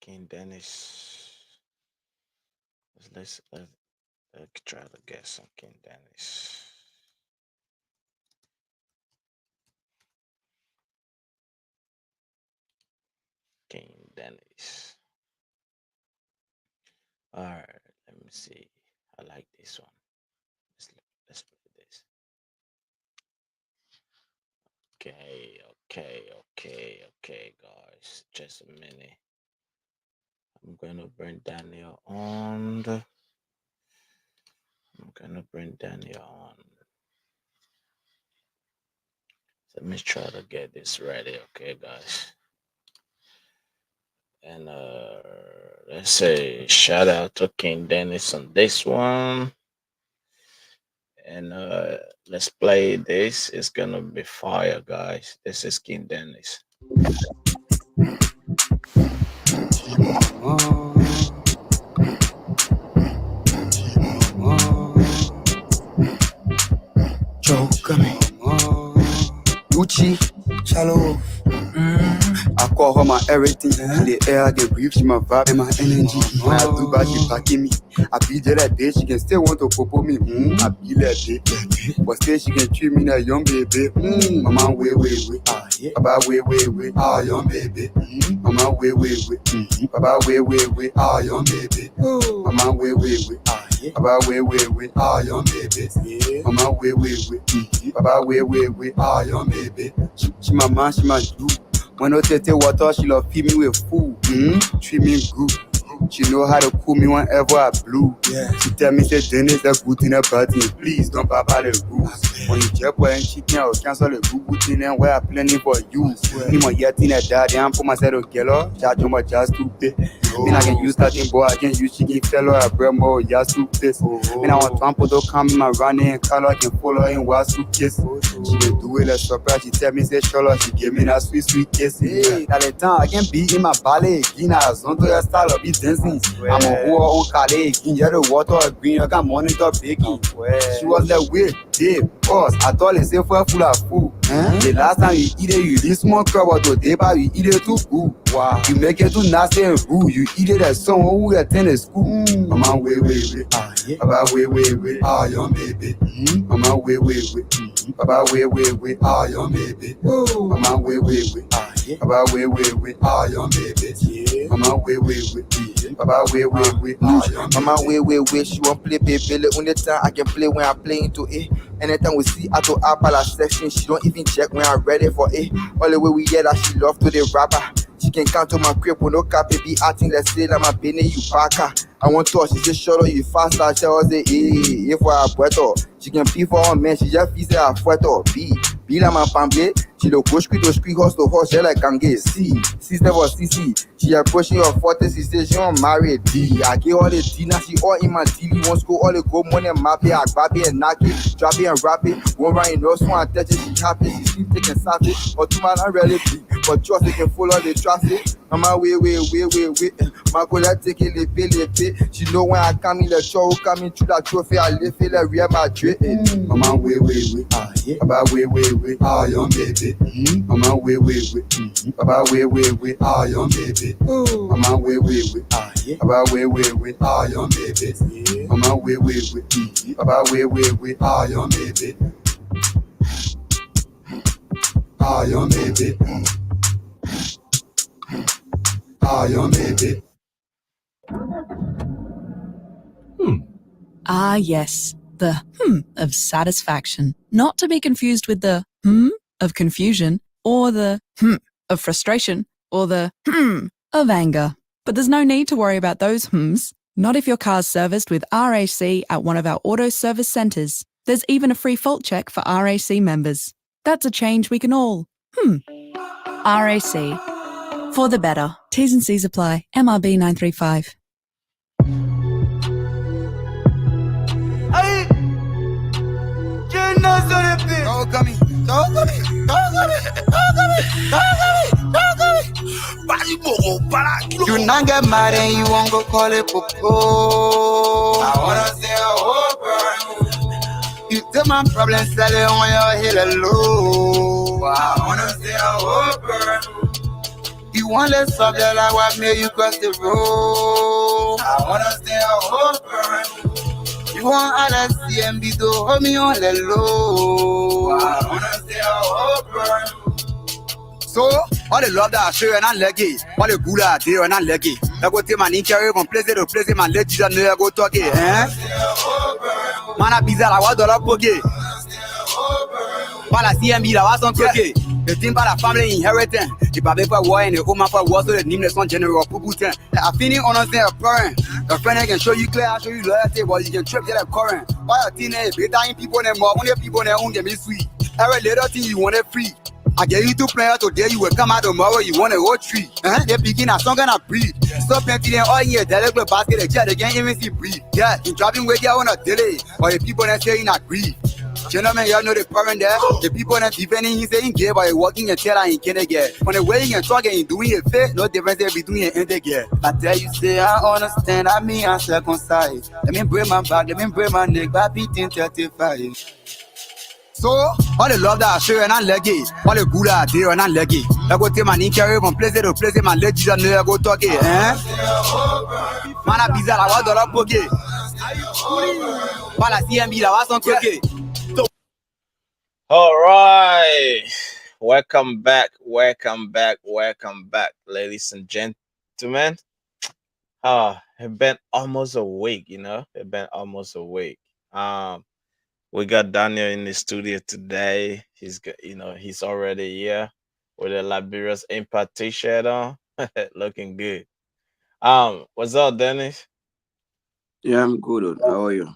King Dennis. Let's try to get some King Dennis. King Dennis. All right, let me see. I like this one. Let's let's play this. Okay, guys. Just a minute. I'm gonna bring Daniel on. I'm gonna bring Daniel on. Let me try to get this ready, okay, guys. And let's say shout out to King Dennis on this one. And let's play this. It's gonna be fire, guys. This is King Dennis. Joe coming. Gucci, shallow. I call her my everything. The air I get breathe, she my vibe and my energy. When I do bad, she packing me. I be there that day, she can still want to popo me. I be that day, but still she can treat me like young baby. Mama, wait. Baba, wait. Ah, young baby. Mama, wait. Baba, wait. Ah, young baby. Mama, wait. Baba, wait. Ah, young baby. Mama, wait. Baba, wait. Ah, young baby. She my man, she my dude. When I take water, she love feed me with food. Treat me good. She know how to cool me whenever I blue. She tell me say Dennis that good in her party. Please don't pop out the rules. When you check and chicken, I'll cancel the good thing and we're planning for you. Me my yet in a daddy, I'm for myself to kill her. Charge on my just to pay. Me I can use that thing, boy. I can use chicken fellow. I bring more just to piss. Me I want Trump to come in my running and color. I can follow in what suitcase. She can do it a surprise. She tell me say Shola. She give me that sweet kiss. Hey, that the time I can be in my ballet. Gina, zonto your style of it dancing. I'm a whore on Kale. Get the water green. I can monitor baking. She was that way, boss. I thought it's safe for full of food. The last time you eat it, you eat small crab, but today, but you eat it too good. Wow. You make it too nasty and rude. You eat it as someone who attended school. Mama, wait. Baba, wait. Ah, young baby. Mama, wait. Baba, wait. Ah, young baby. Mama, wait. Baba, wait. Ah, young baby. Mama, wait. Baba, wait. Mama, wait. She won't play baby. The only time I can play when I play into it. Anytime we see I to up a section, she don't even check when I'm ready for it. All the way we hear that she love to the rapper. She can count to my crib with no cap, be acting let's say that my penny you packer. I want to, she just shut up, you faster. She was say, if I puerto. She can pee for her man, she just feels her puerto. Be la ma pambe. She do go street horse to horse, she like gange. Sister was CC. She approaching her 40, she says she don't marry D. I get all the dinner, she all in my TV. Wants go all the go money, mappy, agbabi and naki. Drop it and rap it. One right in those one touch it, she happy. She sleep taking savage. But two man, I really be. But trust they can follow the traffic. Mama, wait. My colleague take it, le. She know when I come in the show, coming through that trophy, I live in the Real Madrid. Mama, wait. Baba, wait. Ah, young baby. Mama, wait. Baba, wait. Ah, young baby. Mama, wait. Baba, wait. Ah, young baby. Mama, wait. Baba, wait. Ah, young baby. Ah, young baby. Ah, young baby. Ah, yes, the of satisfaction. Not to be confused with the of confusion, or the of frustration, or the of anger. But there's no need to worry about those not if your car's serviced with RAC at one of our auto service centres. There's even a free fault check for RAC members. That's a change we can all RAC. For the better. T's and C's apply. MRB 935. Hey! You not get mad and you won't go call it popo. I wanna say a whole burn. You take my problem, sell it on your head low. I wanna say a whole burn. You you want less of the like what made you cross the road. I wanna stay open. You want all that CMB to hold me on the low. I wanna stay open. So, all the love that I show and I like it. All the good I do and I like it. I go take my name carry from place to place, my legend and I go talk it. Man, I bizarre, I want dollar pocket. Pas la CMB, la was on croquet. The thing about the family inheritance. The baby for war and the woman for war, so the name is on general Puputin. I feel honestly a parent. Your friend can show you clear, show you loyalty, but you can trip the current. Why a teenage, better people than more, when the people that own them is sweet. Every little thing you want it free. I get you to play out today, you will come out tomorrow, you want a whole tree. They begin a song and a breed. Stop plenty then all year, they look basket, they jet again, even see breed. Yeah, you driving with you on a delay, or the people that say in a grief. Gentlemen, you know the parent there. The people that defending him saying gay, but walking and tell he can't get. When the way you talking and doing it fit, no difference between it and they get. I tell you, say I understand, I mean I'm circumcised. Let me break my back, let me break my neck, by beating 35. So, all the love that I show and I like it. All the good I do and I like it. I go take my name carry from place to place, my legend and I go talk it. Man, I bizarre, I want dollar pocket. Pas la CMB, la was on croquet. All right. Welcome back, ladies and gentlemen. It's been almost a week, you know. It's been almost a week. Um, we got Daniel in the studio today. He's already here with a Liberians Impact t-shirt on. Looking good. What's up, Dennis? Yeah, I'm good. How are you?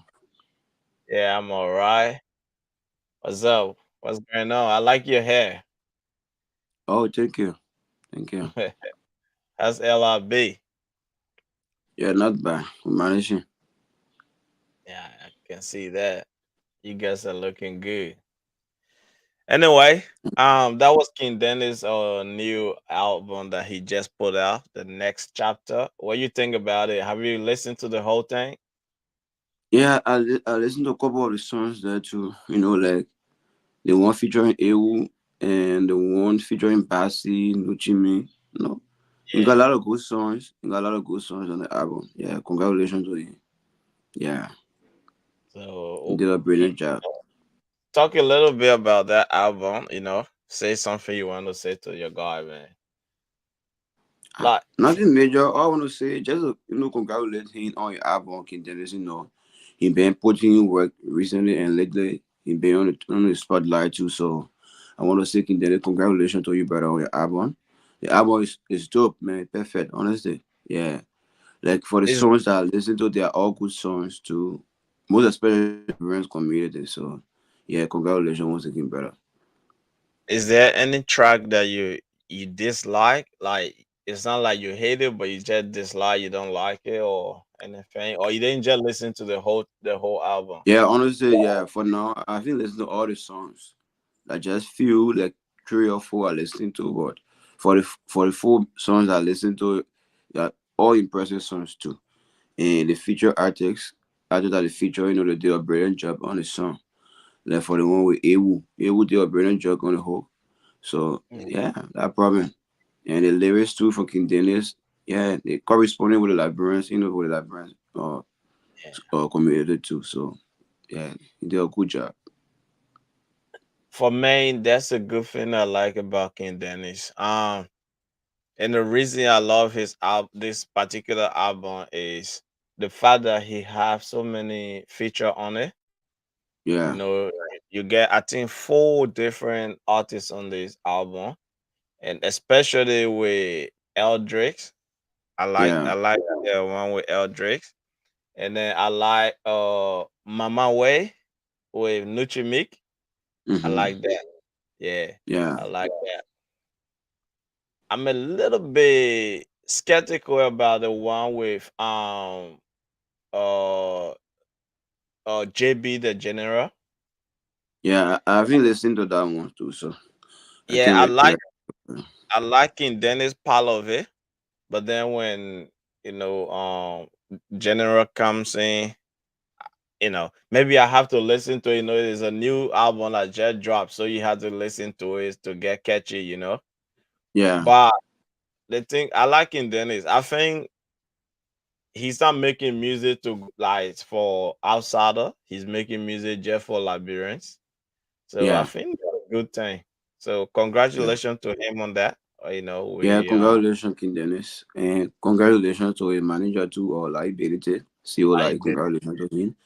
Yeah, I'm all right. What's up? What's going on? I like your hair. Oh, thank you. Thank you. How's LRB? Yeah, not bad. We're managing. Yeah, I can see that. You guys are looking good. Anyway, that was King Dennis' new album that he just put out, the next chapter. What you think about it? Have you listened to the whole thing? Yeah, I listened to a couple of the songs there too. Like the one featuring Ewu and the one featuring Bassi, Nuchimi. You know, you got a Yeah. lot of good songs. You got a lot of good songs on the album. Yeah, congratulations to you. Yeah, you So, did a brilliant job. talk a little bit about that album. Say something you want to say to your guy, man. Like, Nothing major. All I want to say, just congratulate him on your album, King Dennis. He been putting in work recently and lately. He been on the spotlight too. So I want to say, King Dennis, congratulations to you, brother, on your album. The album is dope, man. Perfect, honestly. Yeah, like for the is songs that I listen to, they are all good songs too. Most especially the Liberians community. So yeah, congratulations once again, brother. is there any track that you dislike? Like, it's not like you hate it, but you just dislike, you don't like it, or anything, or you didn't just listen to the whole album. Yeah, honestly, yeah. For now, I've been listening to all the songs. I just feel like 3 or 4 I listen to, but for the 4 songs I listen to, they're all impressive songs too. And the feature artists that the feature, they did a brilliant job on the song. Like for the one with Ewu did a brilliant job on the whole. So Mm. yeah, that problem. And the lyrics too for King Dennis, yeah, they corresponding with the Liberians, with the Liberians Yeah. community too. So yeah, he did a good job. For me, that's a good thing I like about King Dennis. And the reason I love this particular album is the fact that he have so many feature on it. You Yeah, know, you get, I think, 4 different artists on this album, and especially with Eldrix. I yeah. like the one with Eldrix, and then I like Mama Way with Nuchi Meek. I Mm-hmm. like that. Yeah, Yeah. I like that. I'm a little bit skeptical about the one with uh JB the General. Yeah, I've been listening to that one too, so I Yeah, can't I wait. like I liking Dennis part of it, but then when General comes in, maybe I have to listen to it. There's a new album that just dropped, so you have to listen to it to get catchy. Yeah, But the thing I like in Dennis, I think he's not making music to like for outsider. He's making music just for Liberians. So I Yeah, think that's a good thing. So yeah. congratulations to him on that. Yeah, We congratulations, King Dennis. And congratulations to his manager too, or liability. CEO I like did. congratulations to him.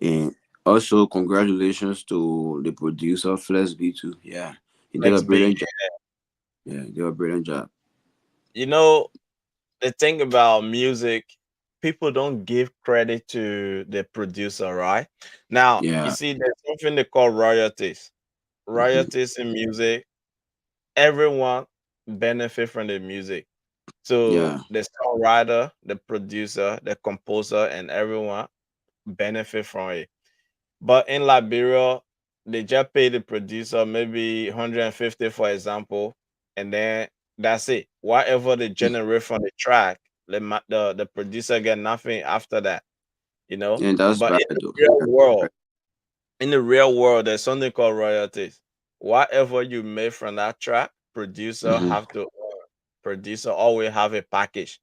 Yeah, And also congratulations to the producer Flex B too. Yeah. He did a Flex B. brilliant job. Yeah, he did a brilliant job. You know, the thing about music, people don't give credit to the producer, right? Now, you Yeah. see, there's something they call royalties. Hmm. Royalties in music, everyone benefit from the music. So Yeah. the songwriter, the producer, the composer, and everyone benefit from it. But in Liberia, they just pay the producer maybe 150, for example, and then that's it. Whatever they generate from the track, the producer get nothing after that, you know. And that's But bad though. in the real world, there's something called royalties. Whatever you made from that track, producer Mm-hmm. have to producer always have a package.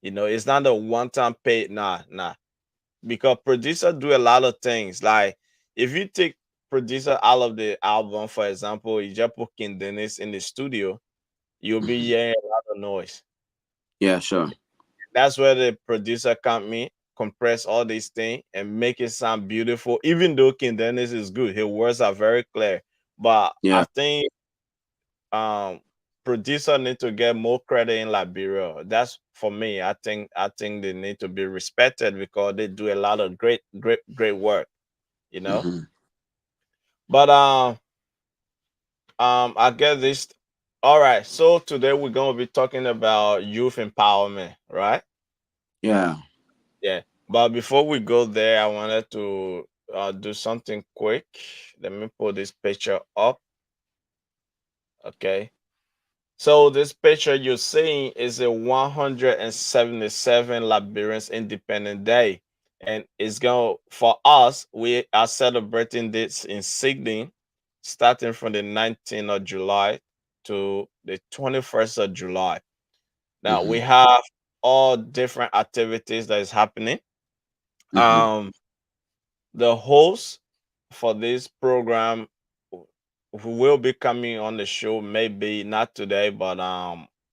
You know, it's not a one-time pay. Nah, because producer do a lot of things. Like if you take producer out of the album, for example, you just put King Dennis in the studio, you'll be Hmm. hearing a lot of noise. Yeah, sure. That's where the producer come in, compress all these things and make it sound beautiful. Even though King Dennis is good, his words are very clear. But I Yeah. think um producer need to get more credit in Liberia. That's for me. I think they need to be respected because they do a lot of great work, you know. Hmm. But I get this. All right, so today we're gonna be talking about youth empowerment, right? Yeah. Yeah. But before we go there, I wanted to do something quick. Let me pull this picture up. Okay. So this picture you're seeing is a 177 Liberians Independent Day, and it's going for us. We are celebrating this in Sydney, starting from the 19th of July to the 21st of July. Now Hmm. we have all different activities that is happening. Hmm. Um, the host for this program who will be coming on the show, maybe not today, but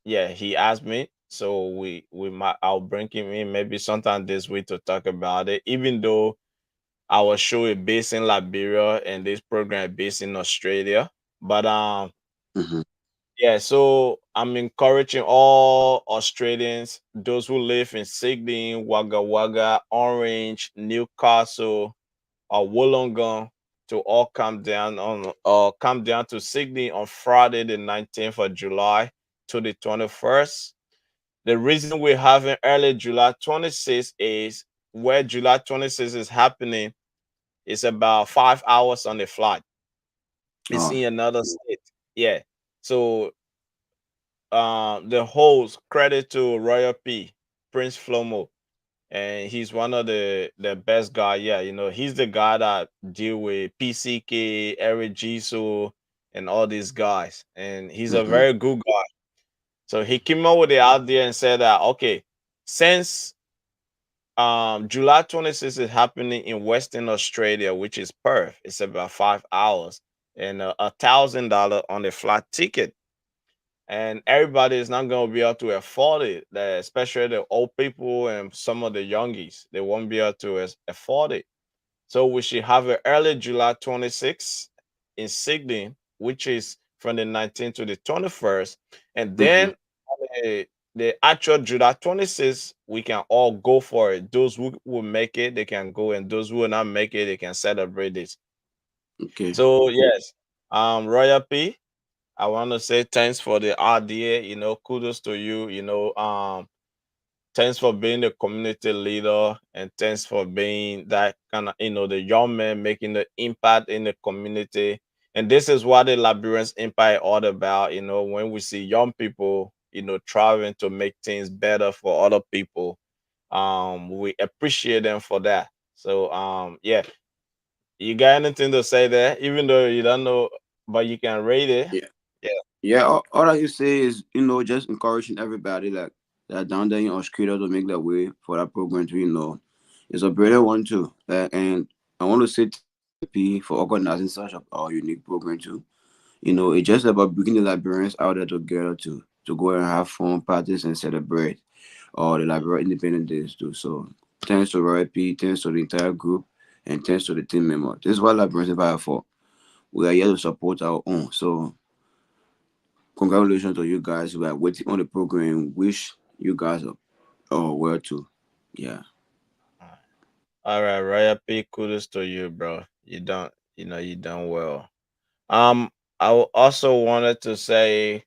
yeah, he asked me, so we might I'll bring him in maybe sometime this week to talk about it, even though our show is based in Liberia and this program is based in Australia. But Hmm. yeah, so I'm encouraging all Australians, those who live in Sydney, Wagga Wagga, Orange, Newcastle, or Wollongong, to all come down to Sydney on Friday the 19th of July to the 21st. The reason we're having early July 26th is where July 26th is happening is about 5 hours on the flight. It's Oh. in another state. Yeah. So the host, credit to Royal P, Prince Flomo, and he's one of the best guy. Yeah, you know, he's the guy that deal with PCK, Eric Jisoo, and all these guys, and he's a Hmm. very good guy. So he came up with the idea and said that okay, since July 26th is happening in Western Australia, which is Perth, it's about 5 hours, and $1,000 on the flight ticket, and everybody is not going to be able to afford it, especially the old people and some of the youngies. They won't be able to afford it. So we should have it early July 26th in Sydney, which is from the 19th to the 21st. And Hmm. then on the actual July 26th, we can all go for it. Those who will make it, they can go, and those who will not make it, they can celebrate this. Okay. So yes, Royal P, I want to say thanks for the idea. You know, kudos to you. Thanks for being the community leader, and thanks for being that kind of, the young man making the impact in the community. And this is what the Liberians Empire all about. You know, when we see young people, trying to make things better for other people, we appreciate them for that. So, yeah, you got anything to say there? Even though you don't know, but you can rate it. Yeah. Yeah. Yeah, all I can say is, just encouraging everybody like that down there in Australia to make that way for that program to, it's a brilliant one too. And I want to say thank you, RP, for organizing such a unique program too. It's just about bringing the Liberians out there together to go and have fun, parties, and celebrate the Liberian Independence Days too. So thanks to Roy P, thanks to the entire group, and thanks to the team members. This is what Liberians are here for. We are here to support our own. So congratulations to you guys who are waiting on the program. Wish you guys are well too. Yeah. All right, Raya P, kudos to you, bro. You done well. I also wanted to say,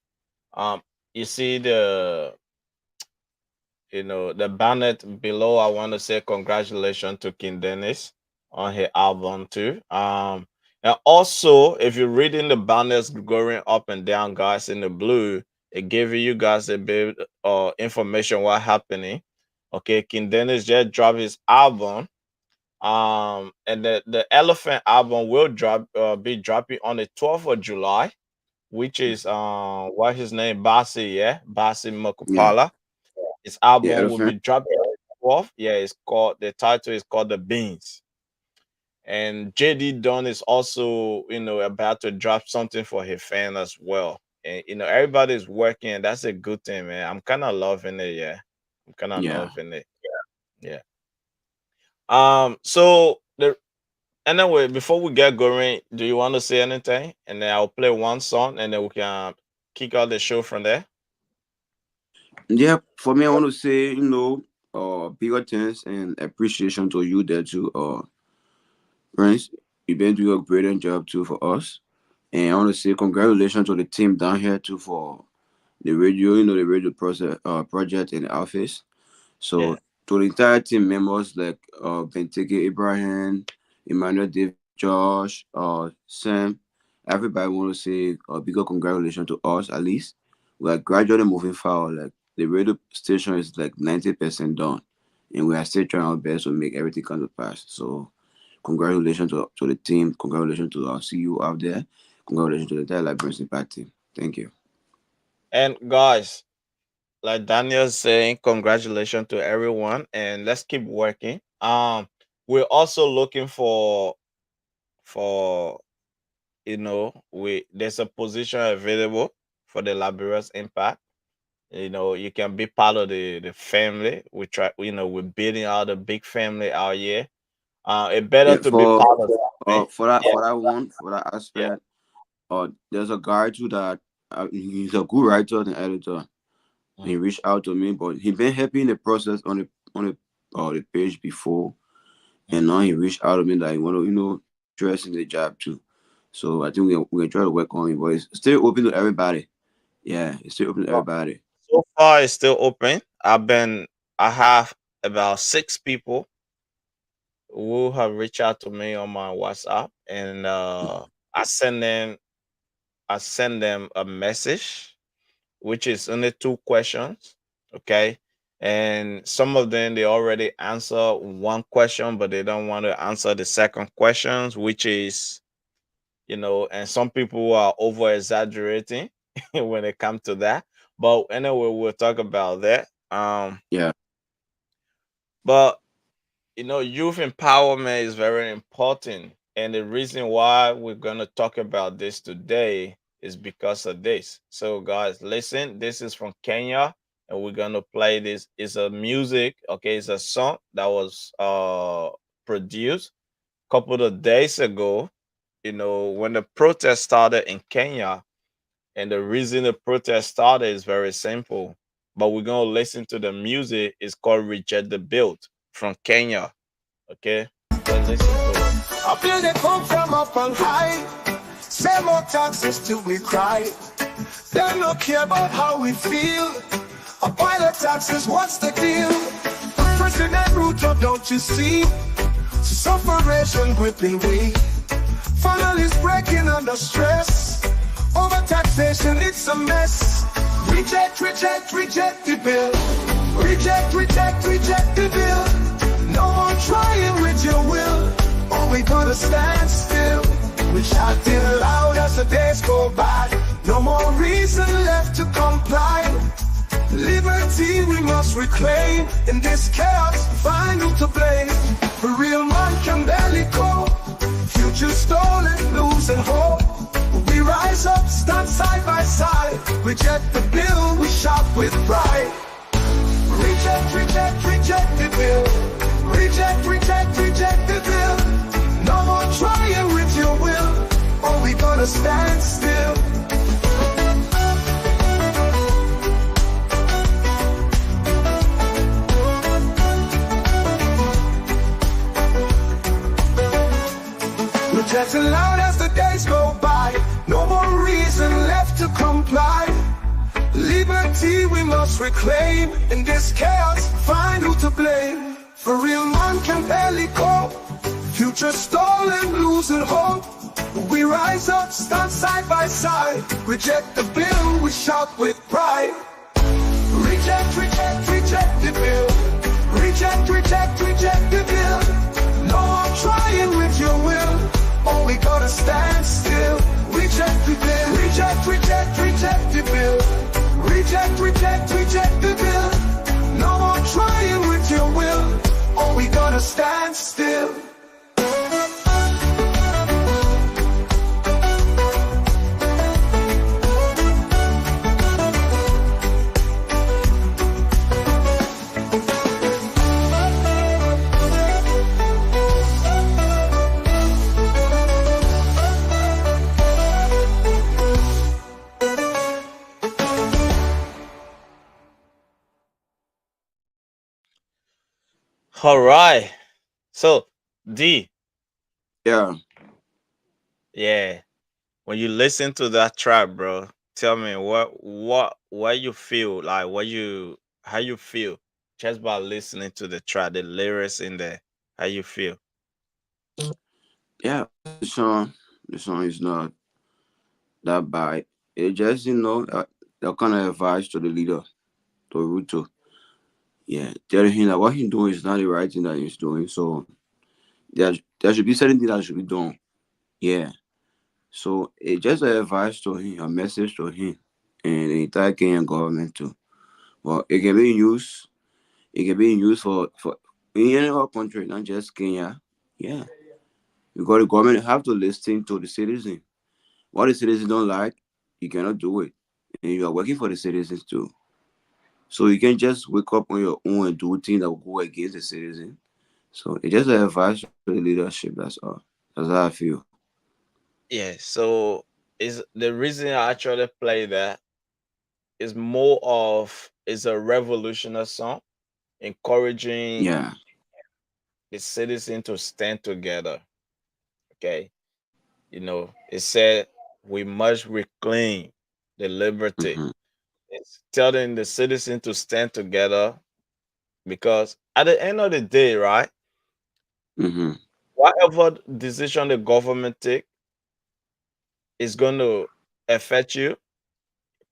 you see the banner below. I want to say congratulations to King Dennis on his album too. And also, if you're reading the banners going up and down, guys, in the blue, it gives you guys a bit information what happening. Okay, King Dennis just dropped his album. And the Elephant album will be dropping on the 12th of July, which is what his name, Basi, yeah, Basi Yeah. Mokopala. His Yeah. album will Elephant. be dropping on the 12th. Yeah, the title is called The Beans. And JD Dunn is also, about to drop something for his fan as well. And everybody's working, and that's a good thing, man. I'm kind of loving it, yeah. I'm kind of Yeah. loving it. Yeah. So anyway, before we get going, do you want to say anything? And then I'll play one song, and then we can kick out the show from there. Yeah. For me, I want to say, bigger thanks and appreciation to you there too. Prince, you've been doing a brilliant job too for us. And I want to say congratulations to the team down here too for the radio, the radio process, project in the office. So Yeah. to the entire team members like Benteke Ibrahim, Emmanuel David, Josh, Sam, everybody want to say a bigger congratulations to us at least. We are gradually moving forward. Like the radio station is like 90% done. And we are still trying our best to make everything come to pass. So congratulations to the team, congratulations to our CEO out there, congratulations to the entire Liberians Impact team. Thank you. And guys, like Daniel's saying, congratulations to everyone, and let's keep working. We're also looking for we there's a position available for the Liberians Impact. You can be part of the family. We try, we're building out a big family out here. It better Yeah, to be part of me. for that one, for that Yeah. aspect, there's a guy too that he's a good writer and editor. He Mm, reached out to me, but he been happy in the process on the page before, mm. and now he reached out to me that he want to interest in the job too. So I think we try to work on it, but it's still open to everybody. Yeah, it's still open to everybody. So far, it's still open. I have about 6 people who have reached out to me on my WhatsApp, and I send them I send them a message, which is only 2 questions. Okay. And some of them they already answer one question, but they don't want to answer the second questions, which is, and some people are over exaggerating when it comes to that. But anyway, we'll talk about that. Yeah, But youth empowerment is very important. And the reason why we're going to talk about this today is because of this. So, guys, listen, this is from Kenya, and we're going to play this. It's a music, okay? It's a song that was produced a couple of days ago, when the protest started in Kenya. And the reason the protest started is very simple. But we're going to listen to the music. It's called Reject the Build from Kenya. Okay, let's listen to it. I feel they come from up on high. Say more taxes till we cry. They don't care about how we feel. A pile of taxes, what's the deal? The president Ruto, don't you see? Sufferation gripping we. Families breaking under stress. Over taxation, it's a mess. Reject, reject, reject the bill. Reject, reject, reject the bill. No more trying with your will. Or we gonna stand still. We shouting loud as the days go by. No more reason left to comply. Liberty we must reclaim. In this chaos, find who to blame. For real man can barely cope. Future stolen, losing hope. We rise up, stand side by side. Reject the bill, we shout with pride. Reject, reject, reject the bill. Reject, reject, reject the bill. No more trying with your will, or we gonna stand still. Protesting loud as the days go by. No more reason left to comply. Liberty we must reclaim. In this chaos, find who to blame. For real man can barely cope. Future stolen, losing hope. We rise up, stand side by side. Reject the bill, we shout with pride. Reject, reject, reject the bill. Reject, reject, reject the bill. No more trying with your will, or we gotta stand still. Reject the bill. Reject, reject, reject the bill. Reject, reject, reject the bill. No more trying with your will, or we gotta stand still. All right. So D, Yeah. yeah. When you listen to that track, bro, tell me what you feel like, what you how you feel just by listening to the track, the lyrics in there. How you feel? Yeah. The song is not that bad. It just, that kind of advice to the leader, to Ruto. Yeah. Telling him that what he's doing is not the right thing that he's doing. So there should be certain things that should be done. Yeah. So it's just an advice to him, a message to him and the entire Kenyan government too. But it can be used for in any other country, not just Kenya. Yeah. Because the government have to listen to the citizen. What the citizens don't like, you cannot do it. And you are working for the citizens too. So you can just wake up on your own and do things that will go against the citizen. So it's just an advice to the leadership, that's all. That's how I feel. Yeah. So is the reason I actually play that is more of is a revolutionary song encouraging Yeah. the citizen to stand together. Okay. It said we must reclaim the liberty. Mm-hmm. It's telling the citizen to stand together because at the end of the day, right, Mm-hmm. whatever decision the government take is going to affect you Yeah.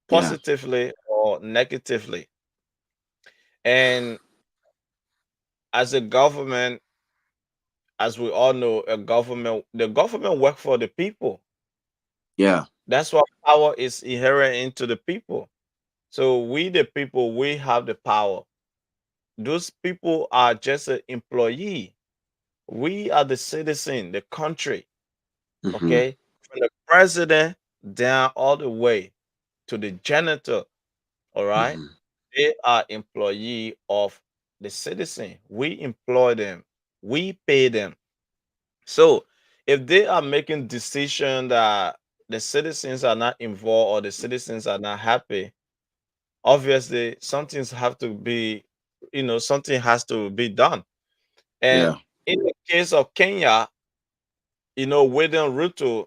positively or negatively. And as a government, as we all know, the government work for the people. Yeah. That's why power is inherent into the people. So we, the people, we have the power. Those people are just an employee. We are the citizen, the country. Mm-hmm. Okay, from the president down all the way to the janitor. All right, Mm-hmm. they are employee of the citizen. We employ them. We pay them. So if they are making decision that the citizens are not involved or the citizens are not happy, obviously something's have to be, something has to be done. And Yeah. in the case of Kenya, William Ruto,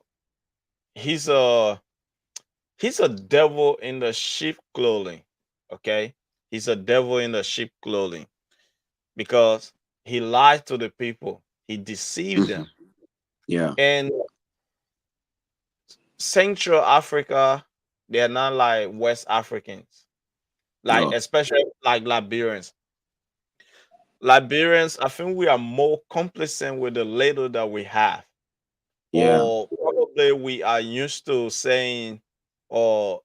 he's a he's a devil in the sheep clothing. Okay, he's a devil in the sheep clothing because he lied to the people, he deceived Mm-hmm. them. Yeah. And Central Africa, they are not like West Africans, like No. especially like Liberians. Liberians, I think we are more complacent with the little that we have, Yeah. or probably we are used to saying or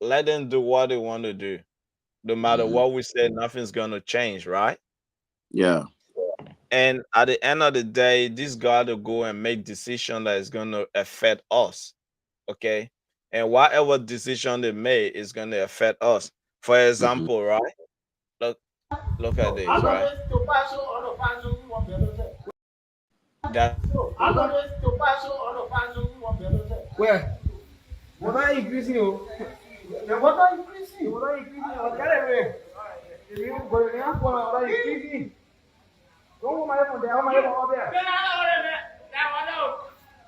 let them do what they want to do. No matter Hmm. what we say, nothing's gonna change, right? Yeah. And at the end of the day, this got to go and make decision that is gonna affect us. Okay. And whatever decision they make is gonna affect us. For Hmm. example, right? Look look at this, right? That Where? Water increasing, oh. The water increasing. Water increasing. Get away. Water increasing. Don't go my phone there. My phone over there.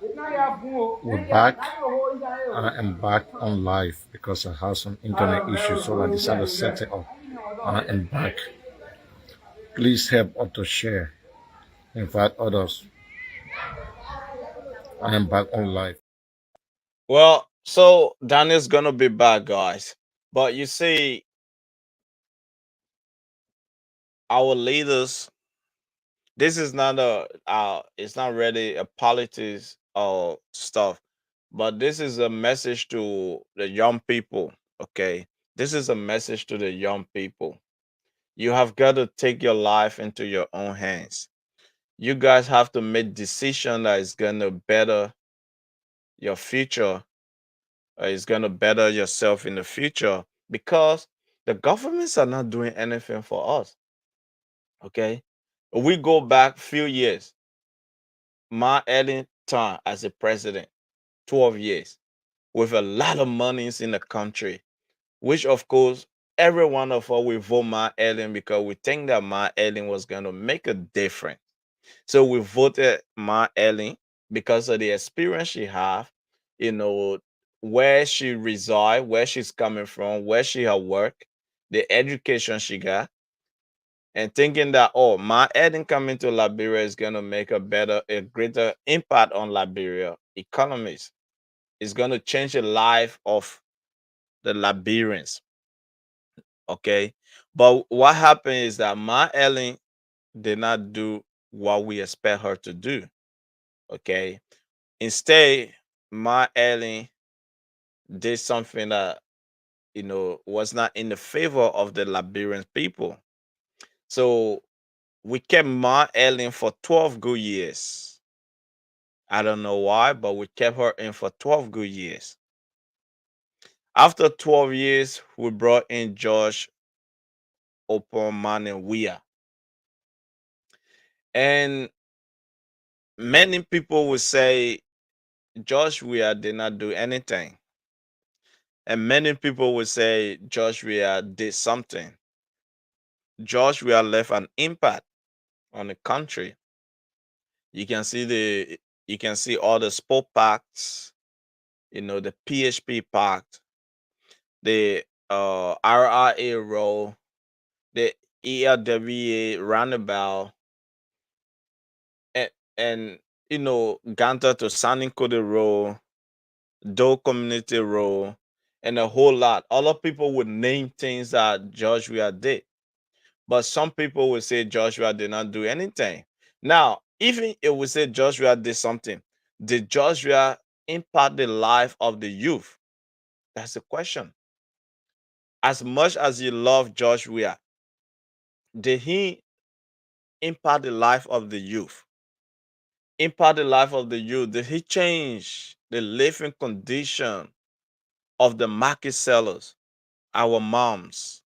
It's not your phone. We're back. I am back on live because I have some internet issues, so I decided to set it up. I am back. Please help us to share, invite others. I am back on live. well, so Daniel's gonna be back, guys. But you see, our leaders, this is not it's not really a politics or stuff, but this is a message to the young people. Okay, this is a message to the young people. You have got to take your life into your own hands. You guys have to make decision that is gonna better your future, is gonna better yourself in the future, because the governments are not doing anything for us. Okay, we go back few years, my early time as a president, 12 years, with a lot of monies in the country, which of course every one of us will vote my Ellen because we think that my Ellen was going to make a difference. So we voted my Ellen because of the experience she have, you know, where she reside, where she's coming from, where she had worked, the education she got, and thinking that, oh, my adding coming to Liberia is going to make a greater impact on Liberia economies. It's going to change the life of the Liberians. Okay, but what happened is that my Ellen did not do what we expect her to do. Okay, instead, my Ellen did something that, was not in the favor of the Liberian people. So we kept Ma Ellen for 12 good years. I don't know why, but we kept her in for 12 good years. After 12 years, we brought in George Weir. And many people would say George Weir did not do anything. And many people would say George Weir did something. George Weir left an impact on the country. You can see all the sport parks, the PHP park, the RRA road, the ELWA roundabout, and, Ganta to Saninkode road, Doe Community road, and a whole lot. Other people would name things that Joshua did, but some people would say Joshua did not do anything. Now, even if we say Joshua did something, did Joshua impact the life of the youth? That's the question. As much as you love Joshua, did he impact the life of the youth? Impact the life of the youth? Did he change the living condition of the market sellers, our moms,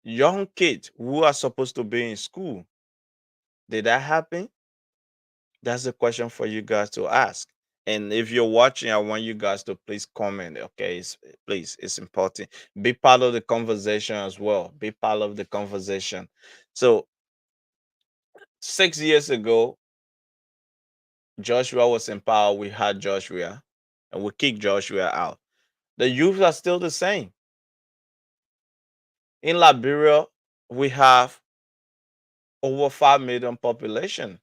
young kids who are supposed to be in school? Did that happen? That's the question for you guys to ask. And if you're watching, I want you guys to please comment. Okay, please, it's important. Be part of the conversation as well. Be part of the conversation. So 6 years ago, Joshua was in power. We had Joshua, and we kicked Joshua out. The youth are still the same. In Liberia, we have over 5 million population,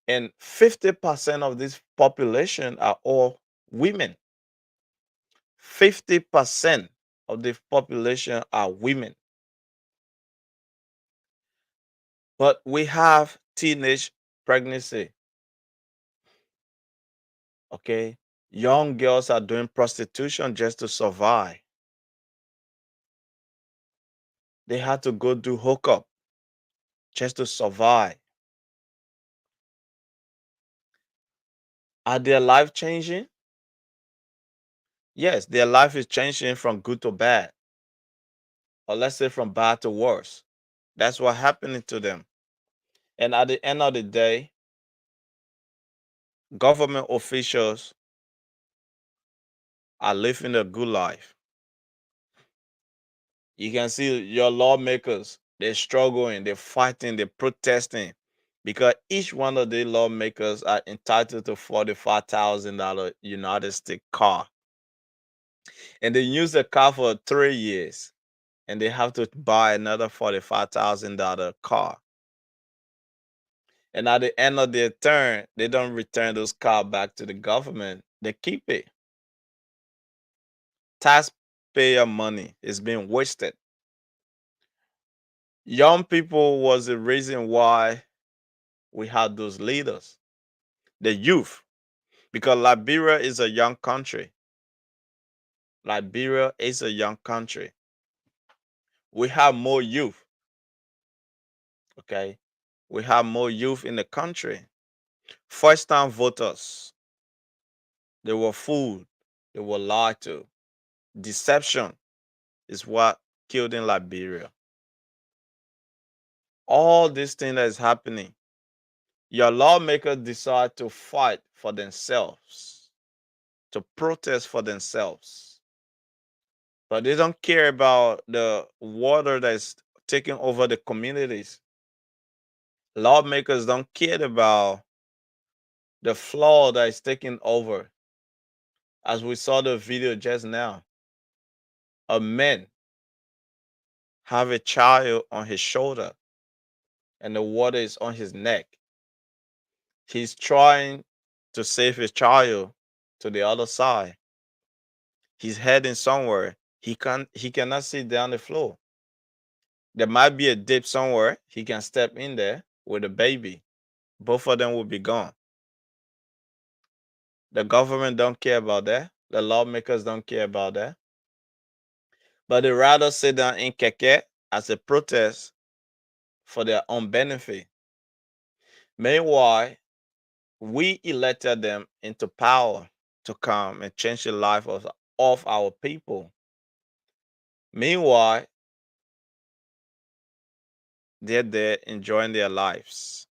and 50% of this population are all women. 50% of the population are women. But we have teenage pregnancy. Okay. Young girls are doing prostitution just to survive. They had to go do hookup just to survive. Are their life changing? Yes, their life is changing from good to bad, or let's say from bad to worse. That's what happening to them. And at the end of the day, government officials are living a good life. You can see your lawmakers, they're struggling, they're fighting, they're protesting because each one of the lawmakers are entitled to $45,000 United States car. And they use the car for 3 years and they have to buy another $45,000 car. And at the end of their term, they don't return those cars back to the government. They keep it. Taxpayer money is being wasted. Young people was the reason why we had those leaders, the youth, because Liberia is a young country. Liberia is a young country. We have more youth. Okay, we have more youth in the country. First time voters, they were fooled, they were lied to. Deception is what killed in Liberia. All this thing that is happening, your lawmakers decide to fight for themselves, to protest for themselves. But they don't care about the water that's taking over the communities. Lawmakers don't care about the flood that is taking over. As we saw the video just now, a man have a child on his shoulder and the water is on his neck. He's trying to save his child to the other side. He's heading somewhere. He cannot sit down the floor. There might be a dip somewhere. He can step in there with a baby. Both of them will be gone. The government don't care about that. The lawmakers don't care about that. But they rather sit down in keke as a protest for their own benefit. Meanwhile, we elected them into power to come and change the life of our people. Meanwhile, they're there enjoying their lives.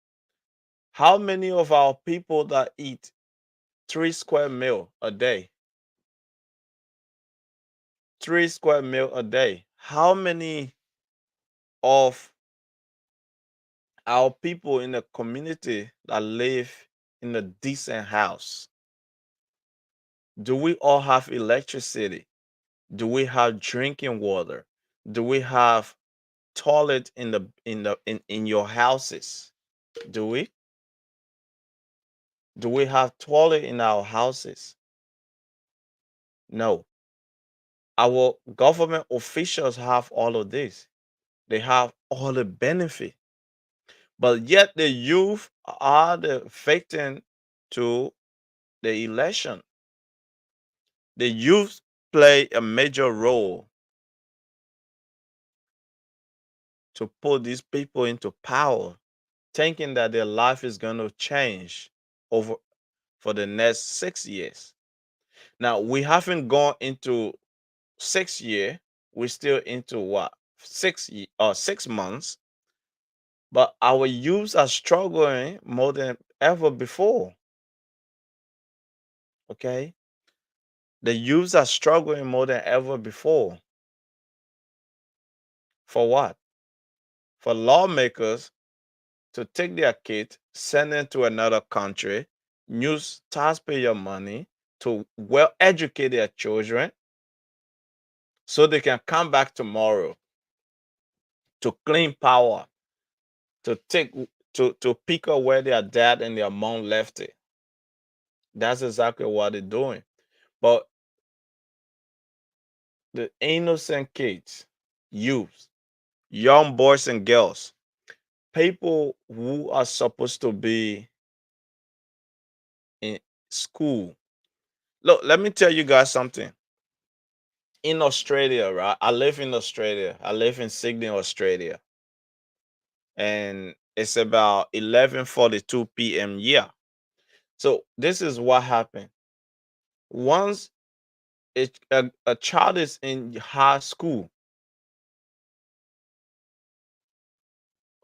How many of our people that eat 3 square meal a day? 3 square meal a day. How many of our people in the community that live in a decent house? Do we all have electricity? Do we have drinking water? Do we have toilet in your houses? Do we? Do we have toilet in our houses? No. Our government officials have all of this. They have all the benefit. But yet the youth are the victim to the election. The youth play a major role to put these people into power, thinking that their life is going to change over for the next 6 years. Now we haven't gone into 6 year. We're still into what 6 months. But our youths are struggling more than ever before. Okay, the youths are struggling more than ever before. For what? For lawmakers to take their kids, send them to another country, use taxpayer money to well educate their children so they can come back tomorrow to claim power, to take to pick up where their dad and their mom left it. That's exactly what they're doing. But the innocent kids, youths, young boys and girls, people who are supposed to be in school, Look, let me tell you guys something. In Australia, right? I live in Australia. I live in Sydney, Australia. And it's about 11:42 p.m. Yeah. So this is what happened. Once a child is in high school,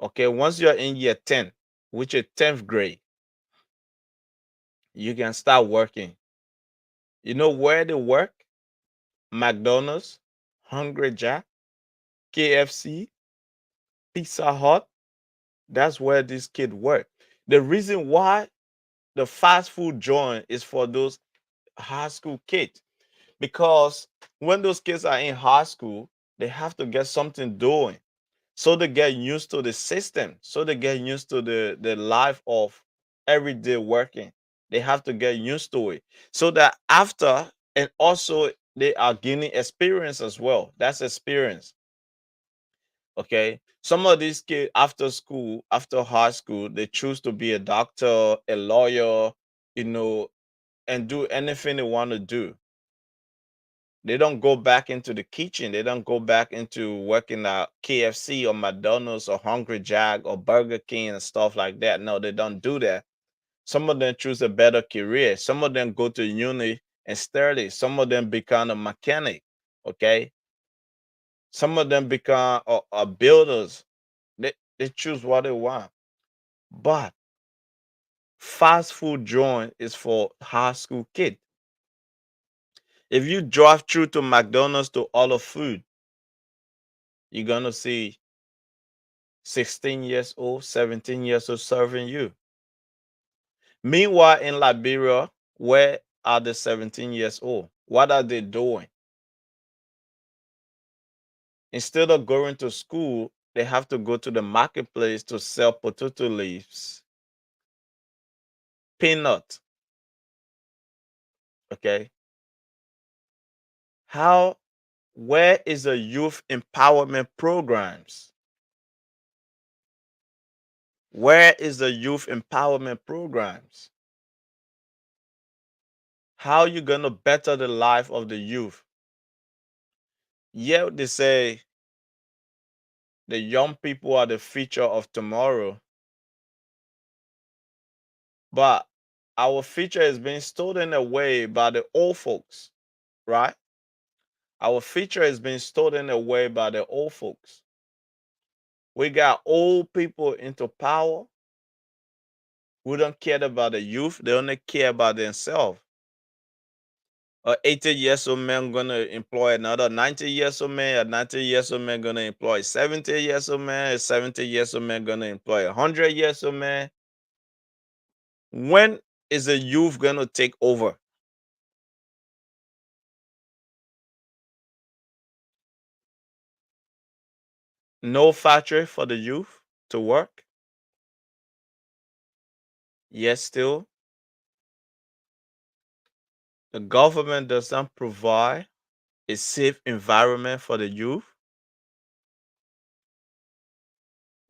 okay, once you're in year 10, which is 10th grade, you can start working. You know where they work? McDonald's, Hungry Jack, KFC, Pizza Hut. That's where this kid work. The reason why the fast food joint is for those high school kids, because when those kids are in high school, they have to get something doing. So they get used to the system. So they get used to the life of everyday working. They have to get used to it. So that after, and also they are gaining experience as well. That's experience. Okay. Some of these kids after school, after high school, they choose to be a doctor, a lawyer, you know, and do anything they want to do. They don't go back into the kitchen. They don't go back into working at KFC or McDonald's or Hungry Jack or Burger King and stuff like that. No, they don't do that. Some of them choose a better career. Some of them go to uni and study. Some of them become a mechanic. Okay. Some of them become builders. They choose what they want. But fast food joint is for high school kids. If you drive through to McDonald's to order food, you're gonna see 16 years old, 17 years old serving you. Meanwhile, in Liberia, where are the 17 years old? What are they doing? Instead of going to school, they have to go to the marketplace to sell potato leaves, peanut. Okay. How, where is the youth empowerment programs? Where is the youth empowerment programs? How you gonna better the life of the youth? Yeah, they say the young people are the future of tomorrow, but our future is being stolen away by the old folks, right? Our future is being stolen away by the old folks. We got old people into power who don't care about the youth, they only care about themselves. A 80 years old man gonna employ another 90 years old man, a 90 years old man gonna employ a 70 years old man, a 70 years old man gonna employ a 100 years old man. When is the youth gonna take over? No factory for the youth to work, yet still the government does not provide a safe environment for the youth.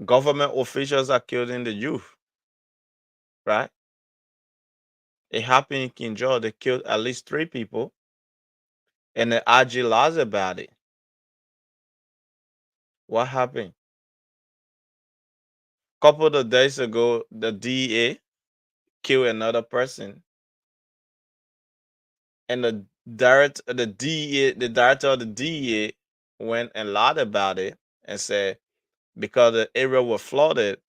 Government officials are killing the youth, right? It happened in Kinjal, they killed at least 3 people, and the IG lies about it. What happened? Couple of days ago, the DEA killed another person, and the director of the DEA went and lied about it and said because the area was flooded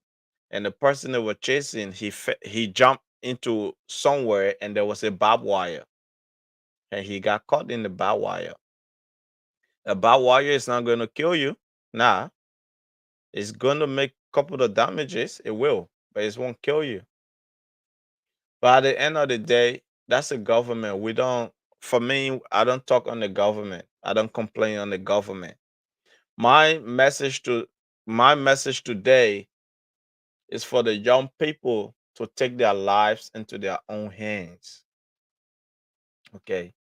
and the person they were chasing he jumped into somewhere and there was a barbed wire and he got caught in the barbed wire. A barbed wire is not going to kill you. Nah, it's going to make a couple of damages. It will, but it won't kill you. But at the end of the day, that's the government. We don't. For me, I don't talk on the government. I don't complain on the government. My message to my message today is for the young people to take their lives into their own hands. Okay.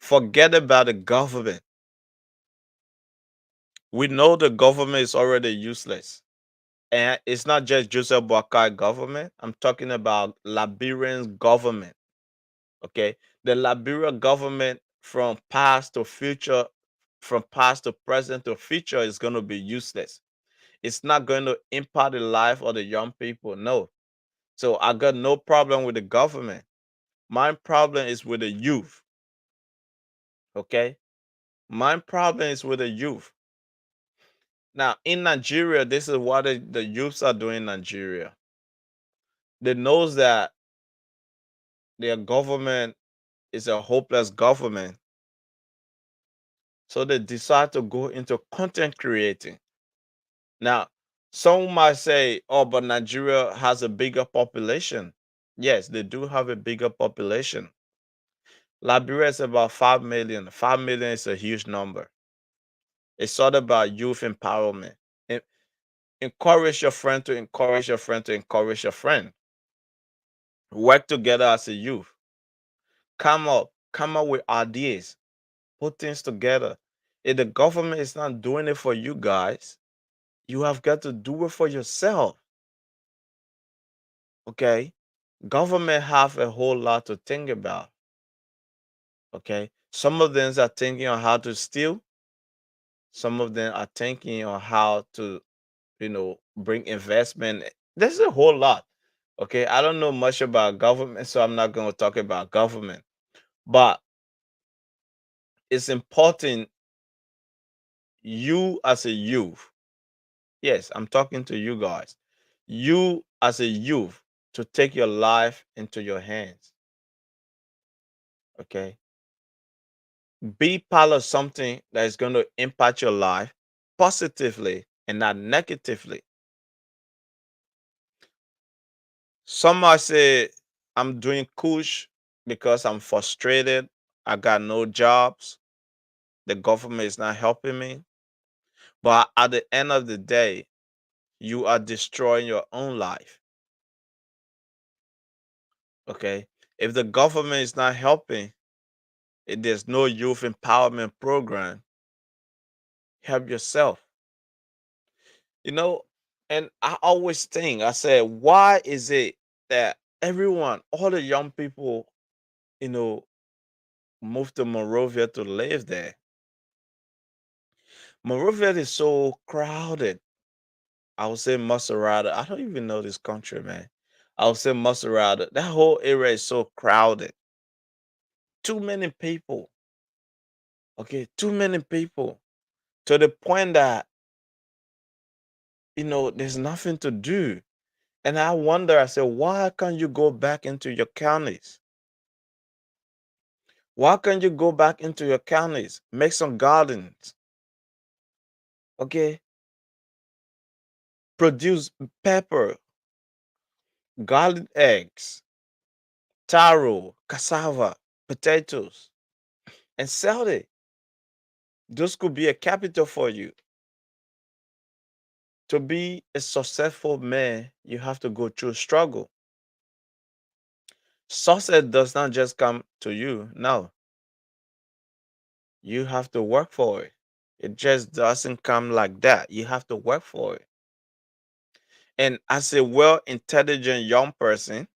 Forget about the government. We know the government is already useless. And it's not just Joseph Boakai government. I'm talking about Liberians government. Okay. The Liberia government from past to future, from past to present to future is going to be useless. It's not going to impact the life of the young people. No. So I got no problem with the government. My problem is with the youth. Okay. My problem is with the youth. Now in Nigeria, this is what the youths are doing in Nigeria. They knows that their government is a hopeless government. So they decide to go into content creating. Now, some might say, oh, but Nigeria has a bigger population. Yes, they do have a bigger population. Liberia is about 5 million. 5 million is a huge number. It's all about youth empowerment. En- Encourage your friend to encourage your friend to encourage your friend. Work together as a youth. Come up with ideas. Put things together. If the government is not doing it for you guys, you have got to do it for yourself. Okay? Government have a whole lot to think about. Okay? Some of them are thinking on how to steal. Some of them are thinking on how to, bring investment. There's a whole lot. Okay? I don't know much about government, so I'm not going to talk about government. But it's important you as a youth. Yes, I'm talking to you guys. You as a youth to take your life into your hands. Okay? Be part of something that is going to impact your life positively and not negatively. Some might say, I'm doing kush because I'm frustrated. I got no jobs. The government is not helping me. But at the end of the day, you are destroying your own life. Okay. If the government is not helping, if there's no youth empowerment program, help yourself. You know, and I always think, I said, why is it that everyone, all the young people, you know, move to Monrovia to live there? Monrovia is so crowded. I would say Maserati. I don't even know this country, man. I would say Maserati. That whole area is so crowded. Too many people. Okay, too many people. To the point that, there's nothing to do. And I wonder, I said, why can't you go back into your counties? Why can't you go back into your counties, make some gardens, okay? Produce pepper, garlic eggs, taro, cassava, potatoes, and sell it. Those could be a capital for you. To be a successful man, you have to go through struggle. Success does not just come to you. No, you have to work for it. It just doesn't come like that. You have to work for it. And as a well intelligent young person,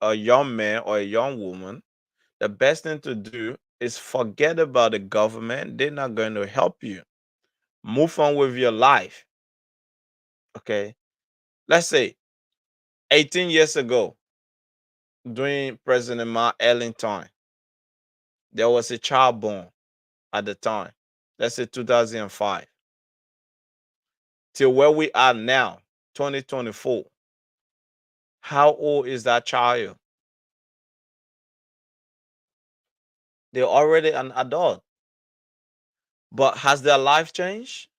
a young man or a young woman, the best thing to do is forget about the government. They're not going to help you. Move on with your life. Okay. Let's say 18 years ago, during President Ma Ellen time, there was a child born at the time. Let's say 2005. Till where we are now, 2024. How old is that child? They're already an adult. But has their life changed?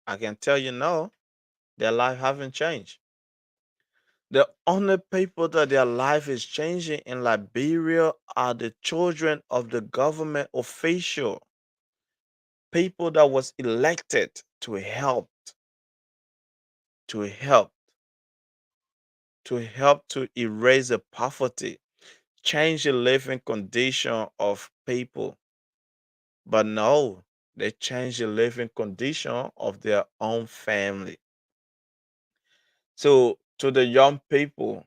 I can tell you no, their life haven't changed. The only people that their life is changing in Liberia are the children of the government official, people that was elected to help, to erase the poverty, change the living condition of people. But no, they change the living condition of their own family. So to the young people,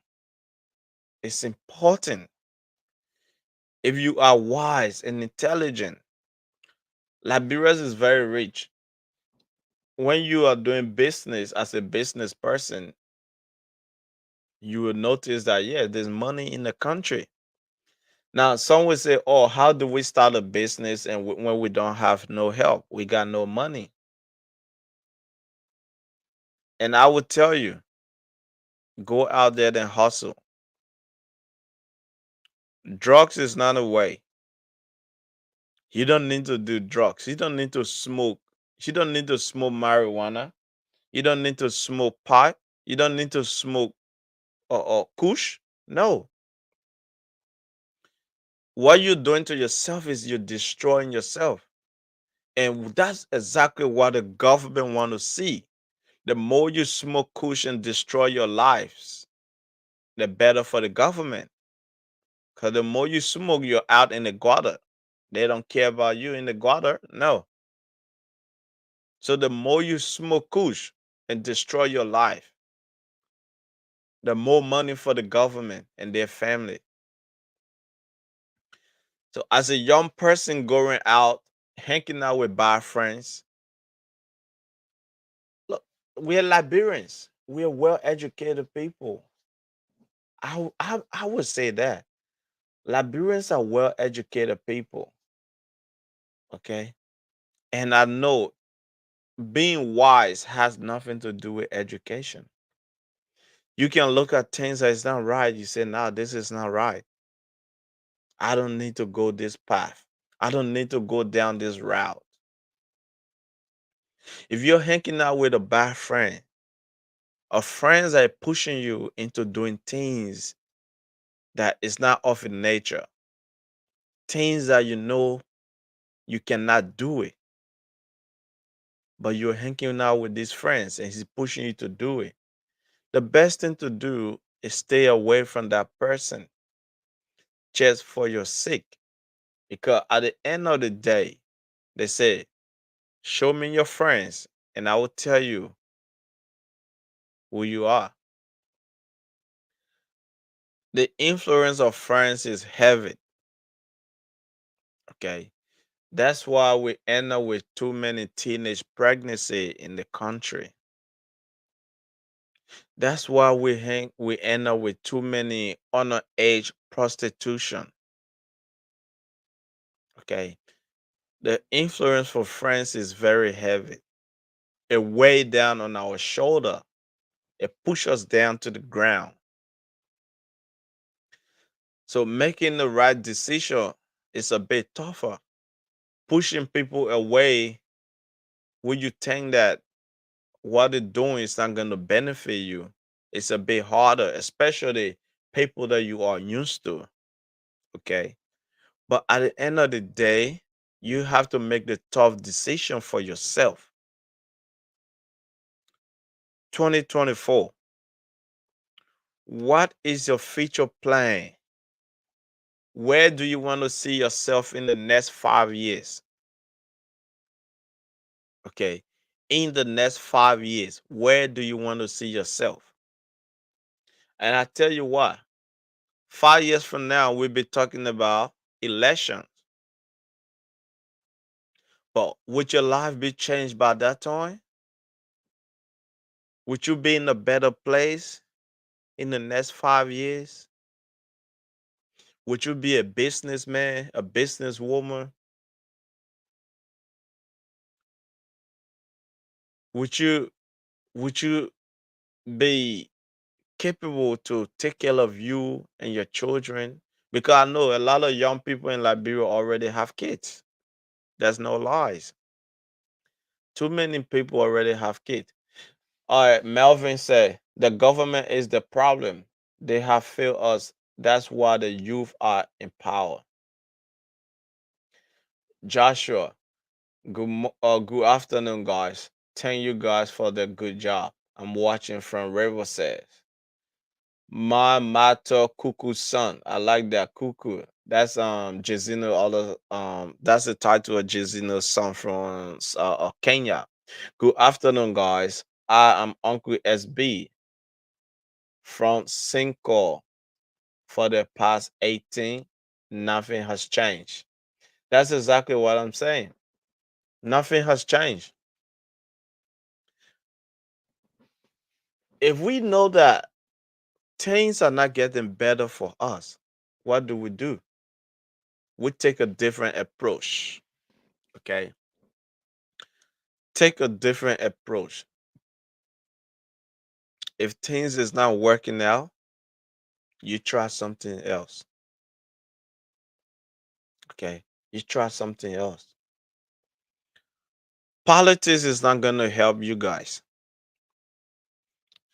It's important. If you are wise and intelligent, Liberia is very rich. When you are doing business as a business person, you will notice that, yeah, there's money in the country. Now, some will say, oh, how do we start a business and when we don't have no help? We got no money. And I would tell you, go out there and hustle. Drugs is not a way. You don't need to do drugs. You don't need to smoke. You don't need to smoke marijuana. You don't need to smoke pot. You don't need to smoke or kush. No. What you're doing to yourself is you're destroying yourself. And that's exactly what the government want to see. The more you smoke kush and destroy your lives, the better for the government. Because the more you smoke, you're out in the gutter. They don't care about you in the gutter. No. So the more you smoke kush and destroy your life, the more money for the government and their family. So as a young person going out, hanging out with bad friends, look, we're Liberians. We're well-educated people. I would say that. Liberians are well-educated people. Okay. And I know being wise has nothing to do with education. You can look at things that is not right. You say, no, this is not right. I don't need to go this path. I don't need to go down this route. If you're hanging out with a bad friend, or friends are pushing you into doing things that is not of in nature, things that you know you cannot do it, but you're hanging out with these friends and he's pushing you to do it. The best thing to do is stay away from that person just for your sake. Because at the end of the day, they say, show me your friends and I will tell you who you are. The influence of friends is heavy. Okay. That's why we end up with too many teenage pregnancy in the country. That's why we end up with too many underage prostitution. Okay. The influence for friends is very heavy. It weigh down on our shoulder. It pushes us down to the ground. So making the right decision is a bit tougher. Pushing people away when you think that what they're doing is not going to benefit you, it's a bit harder, especially people that you are used to. Okay. But at the end of the day, you have to make the tough decision for yourself. 2024, what is your future plan? Where do you want to see yourself in the next 5 years? Okay. In the next 5 years, where do you want to see yourself? And I tell you what, 5 years from now, we'll be talking about elections. But would your life be changed by that time? Would you be in a better place in the next 5 years? Would you be a businessman, a businesswoman? Would you be capable to take care of you and your children? Because I know a lot of young people in Liberia already have kids. There's no lies. Too many people already have kids. All right, Melvin said the government is the problem. They have failed us. That's why the youth are in power. Joshua, good afternoon, guys. Thank you guys for the good job. I'm watching from River says. My Mato Cuckoo son. I like that Cuckoo. That's Jezino other that's the title of Jezino's song from Kenya. Good afternoon, guys. I am Uncle SB from Cinco. for the past 18, nothing has changed. That's exactly what I'm saying. Nothing has changed. If we know that things are not getting better for us, what do? We take a different approach. Okay? Take a different approach. If things is not working out, you try something else. Okay? You try something else. Politics is not going to help you guys.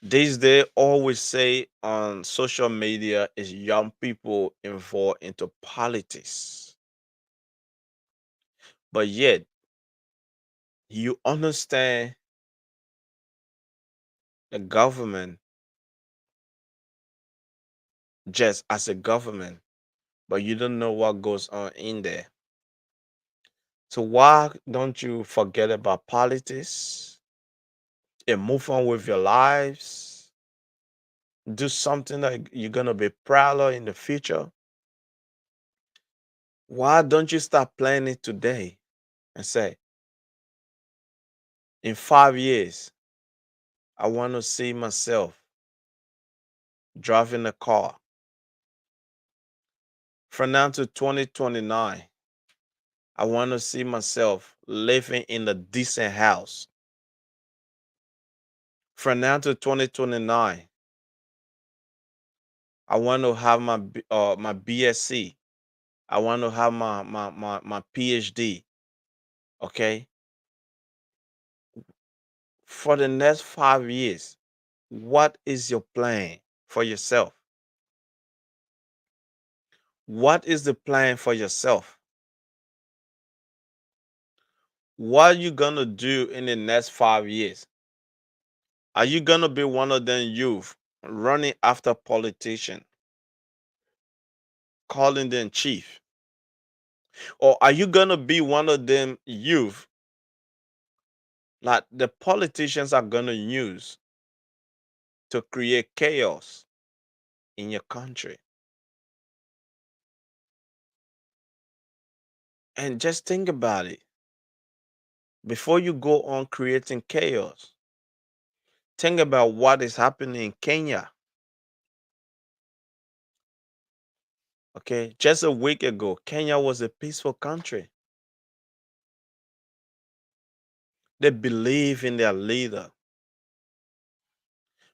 These days, all we say on social media is young people involved into politics. But yet, you understand the government just as a government, but you don't know what goes on in there. So why don't you forget about politics and move on with your lives? Do something that you're gonna be proud of in the future. Why don't you start planning today and say, in 5 years, I want to see myself driving a car. From now to 2029, I want to see myself living in a decent house. From now to 2029, I want to have my BSc. I want to have my PhD. Okay. For the next 5 years, what is your plan for yourself? What is the plan for yourself? What are you gonna do in the next 5 years? Are you gonna be one of them youth running after politicians, calling them chief? Or are you gonna be one of them youth that the politicians are gonna use to create chaos in your country? And just think about it. Before you go on creating chaos, think about what is happening in Kenya. Okay, just a week ago, Kenya was a peaceful country. They believe in their leader.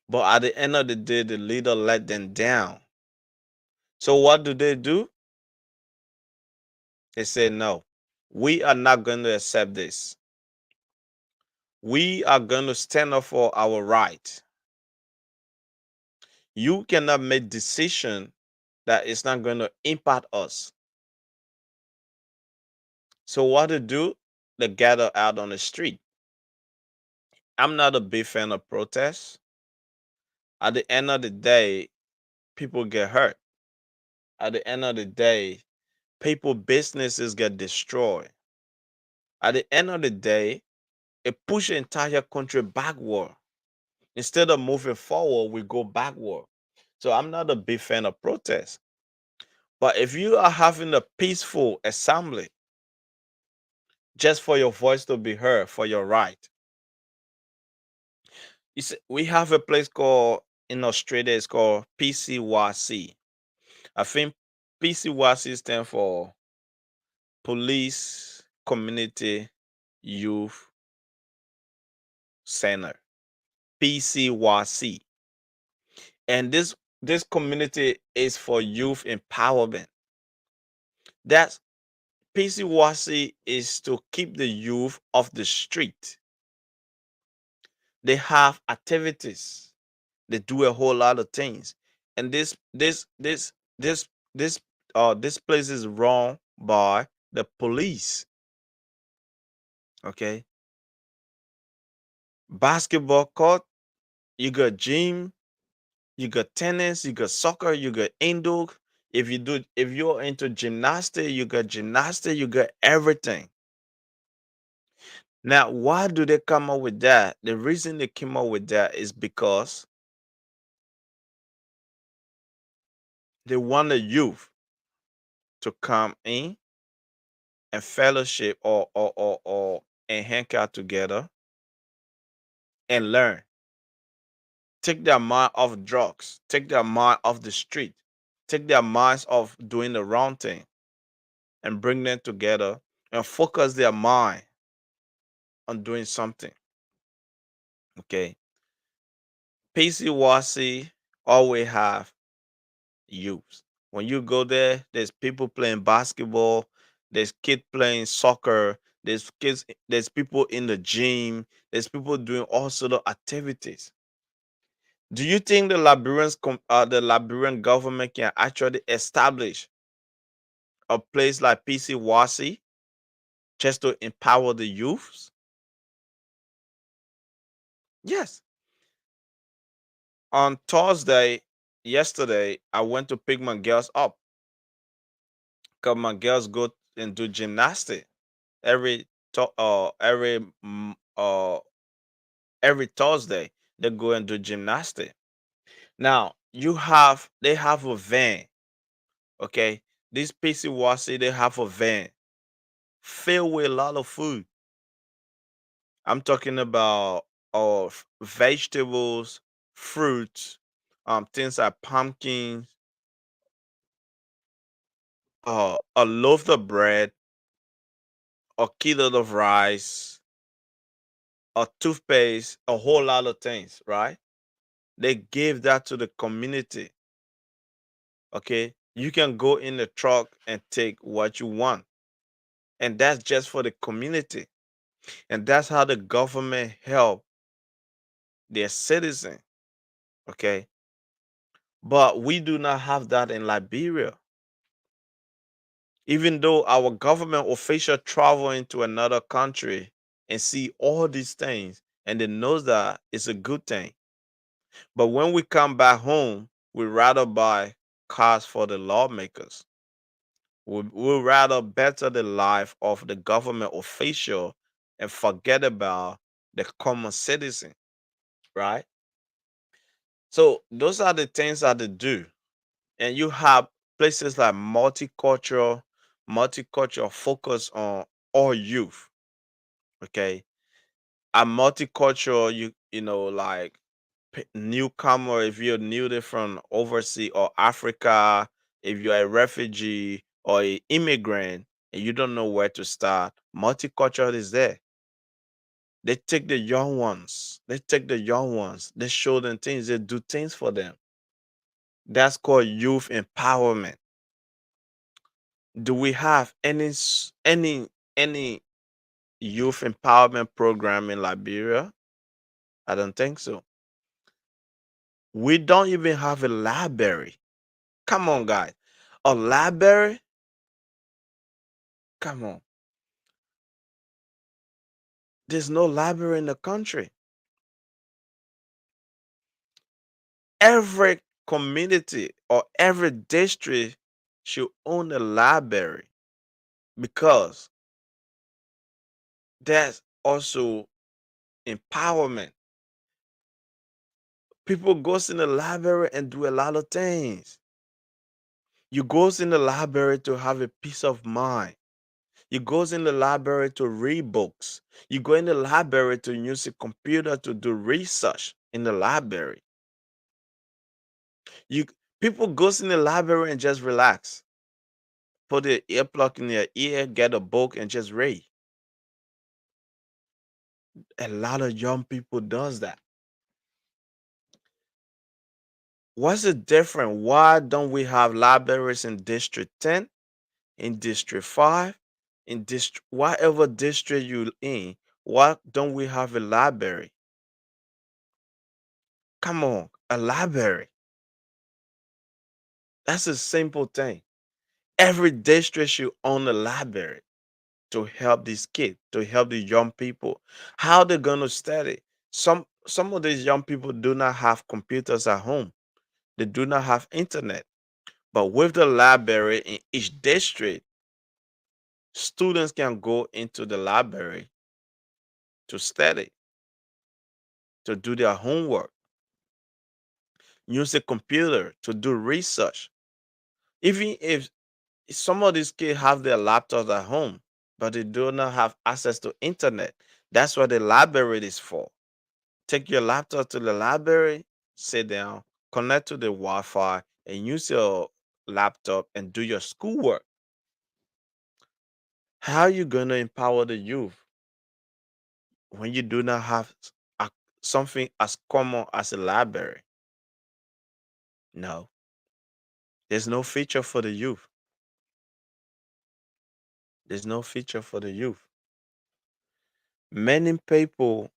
But at the end of the day, the leader let them down. So what do? They say, no, we are not going to accept this. We are going to stand up for our right. You cannot make decision that is not going to impact us. So what to do? They gather out on the street. I'm not a big fan of protests. At the end of the day, people get hurt. At the end of the day, people businesses get destroyed. At the end of the day, it push the entire country backward. Instead of moving forward, we go backward. So I'm not a big fan of protests. But if you are having a peaceful assembly just for your voice to be heard, for your right, you see, we have a place called in Australia, it's called PCYC. I think PCYC stands for Police Community Youth Center. PCYC. And this community is for youth empowerment. That's PCYC is to keep the youth off the street. They have activities. They do a whole lot of things. And this this this place is run by the police. Okay. Basketball court, you got gym, you got tennis, you got soccer, you got indoor. If you're into gymnastics, you got everything. Now, why do they come up with that? The reason they came up with that is because They want the youth to come in and fellowship or and hang out together and learn. Take their mind off drugs. Take their mind off the street. Take their minds off doing the wrong thing and bring them together and focus their mind on doing something. Okay. PCYC always have youth. When you go there, there's people playing basketball, there's kids playing soccer, there's people in the gym, there's people doing all sort of activities. Do you think the Liberian government can actually establish a place like PCYC just to empower the youths? Yes. On Thursday, yesterday, I went to pick my girls up because my girls go and do gymnastics every to- every every Thursday. They go and do gymnastics. Now they have a van. Okay, this PCYC they have a van filled with a lot of food. I'm talking about vegetables, fruits, things like pumpkins, a loaf of bread, a kilo of rice, a toothpaste, a whole lot of things, right? They gave that to the community. Okay. You can go in the truck and take what you want. And that's just for the community. And that's how the government help their citizens. Okay. But we do not have that in Liberia. Even though our government official travel into another country and see all these things and they know that it's a good thing. But when we come back home, we rather buy cars for the lawmakers. We rather better the life of the government official and forget about the common citizen, right? So those are the things that they do. And you have places like multicultural focus on all youth. Okay. A multicultural, like newcomer, if you're new there from overseas or Africa, if you're a refugee or a immigrant and you don't know where to start, multicultural is there. They take the young ones. They take the young ones. They show them things. They do things for them. That's called youth empowerment. Do we have any youth empowerment program in Liberia? I don't think so. We don't even have a library. Come on, guys. A library? Come on. There's no library in the country. Every community or every district should own a library because that's also empowerment. People goes in the library and do a lot of things. You goes in the library to have a peace of mind. You goes in the library to read books. You go in the library to use a computer to do research in the library. You People goes in the library and just relax. Put the earplug in their ear, get a book, and just read. A lot of young people does that. What's the difference? Why don't we have libraries in District 10, in District 5, in district whatever district you in? Why don't we have a library? Come on, a library. That's a simple thing. Every district should own a library to help these kids, to help the young people. How they gonna study? Some of these young people do not have computers at home. They do not have internet. But with the library in each district, students can go into the library to study, to do their homework, use a computer to do research. Even if some of these kids have their laptops at home, but they do not have access to internet. That's what the library is for. Take your laptop to the library, sit down, connect to the Wi-Fi, and use your laptop and do your schoolwork. How are you gonna empower the youth when you do not have a, something as common as a library? No, there's no feature for the youth. There's no feature for the youth. Many people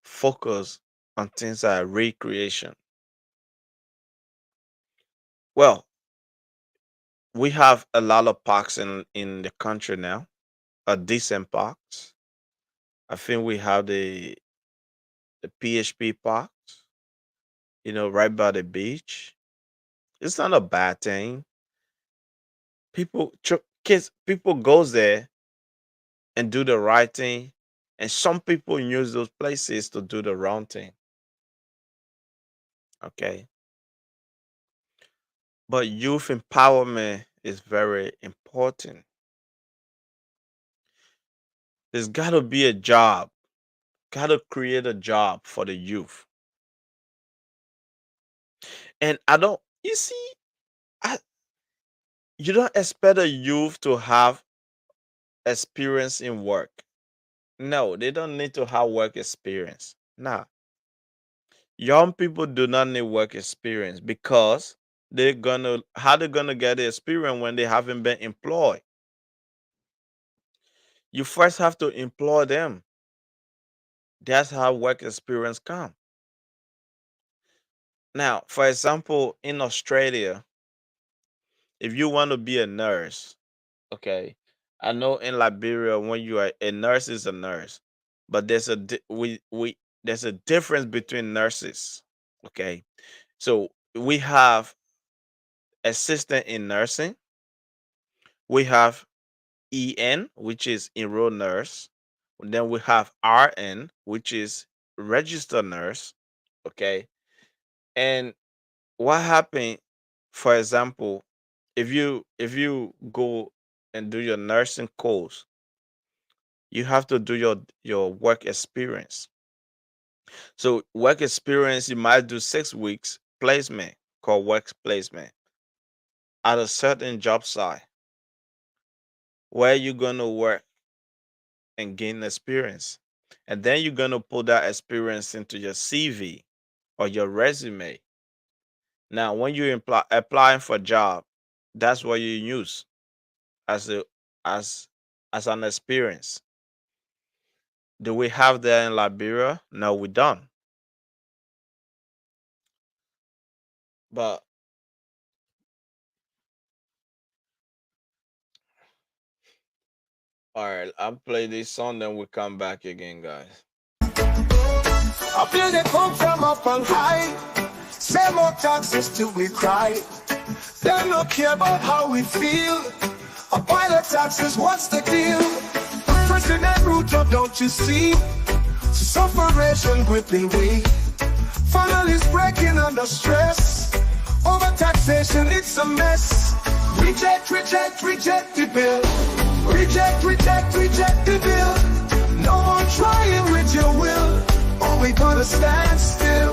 focus on things like recreation. Well, we have a lot of parks in the country now, decent parks. I think we have the PHP parks, right by the beach. It's not a bad thing. Kids, people goes there and do the right thing, and some people use those places to do the wrong thing. Okay, but youth empowerment is very important. There's got to be a job. Got to create a job for the youth. And I don't. You see, I, you don't expect a youth to have experience in work. No, they don't need to have work experience. Nah, young people do not need work experience because how they gonna get the experience when they haven't been employed? You first have to employ them. That's how work experience come. Now, for example, in Australia, if you want to be a nurse, okay, I know in Liberia when you are a nurse is a nurse, but we there's a difference between nurses. Okay, so we have assistant in nursing, we have EN, which is enrolled nurse, then we have RN, which is registered nurse. Okay, and what happened, for example, if you go and do your nursing course, you have to do your work experience. So work experience, you might do 6 weeks placement called work placement at a certain job site where you're gonna work and gain experience. And then you're gonna put that experience into your CV or your resume. Now, when you applying for a job, that's what you use as a as as an experience. Do we have that in Liberia? No, we don't. But all right, I'll play this song, then we come back again, guys. I feel they come from up on high. Say more taxes till we cry. They don't care about how we feel. A pile of taxes, what's the deal? President Ruto, don't you see? Sufferation gripping we. Families breaking under stress. Over taxation, it's a mess. Reject, reject, reject the bill. Reject, reject, reject the bill. No more trying with your will. Or we gonna stand still.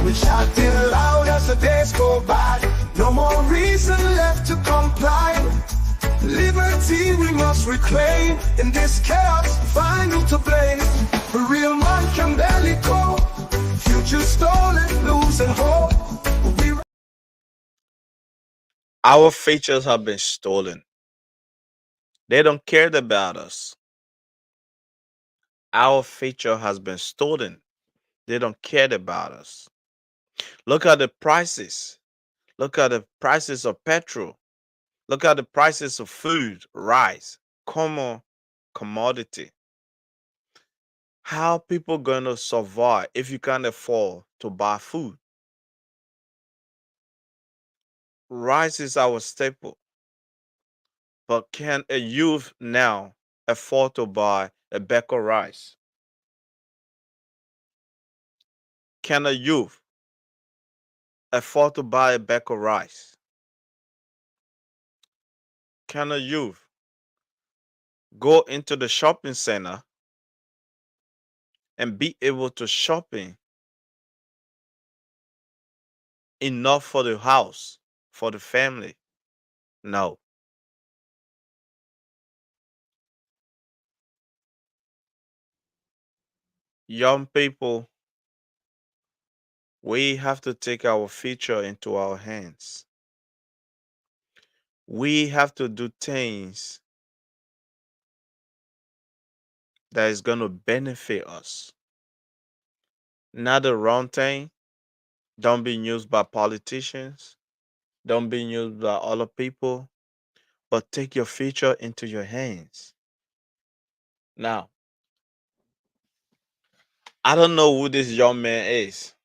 We shouting loud as the days go by. No more reason left to comply. Liberty we must reclaim. In this chaos, find who to blame. A real man can barely go. Future stolen, losing hope. We Our features have been stolen. They don't care about us. Our feature has been stolen. They don't care about us. Look at the prices. Look at the prices of petrol. Look at the prices of food, rice, common commodity. How people gonna survive if you can't afford to buy food? Rice is our staple, but can a youth now afford to buy a bag of rice? Can a youth afford to buy a bag of rice? kind of youth go into the shopping center and be able to shopping enough for the house, for the family? No. Young people, we have to take our future into our hands. We have to do things that is going to benefit us. Not the wrong thing. Don't be used by politicians. Don't be used by other people. But take your future into your hands. Now, I don't know who this young man is,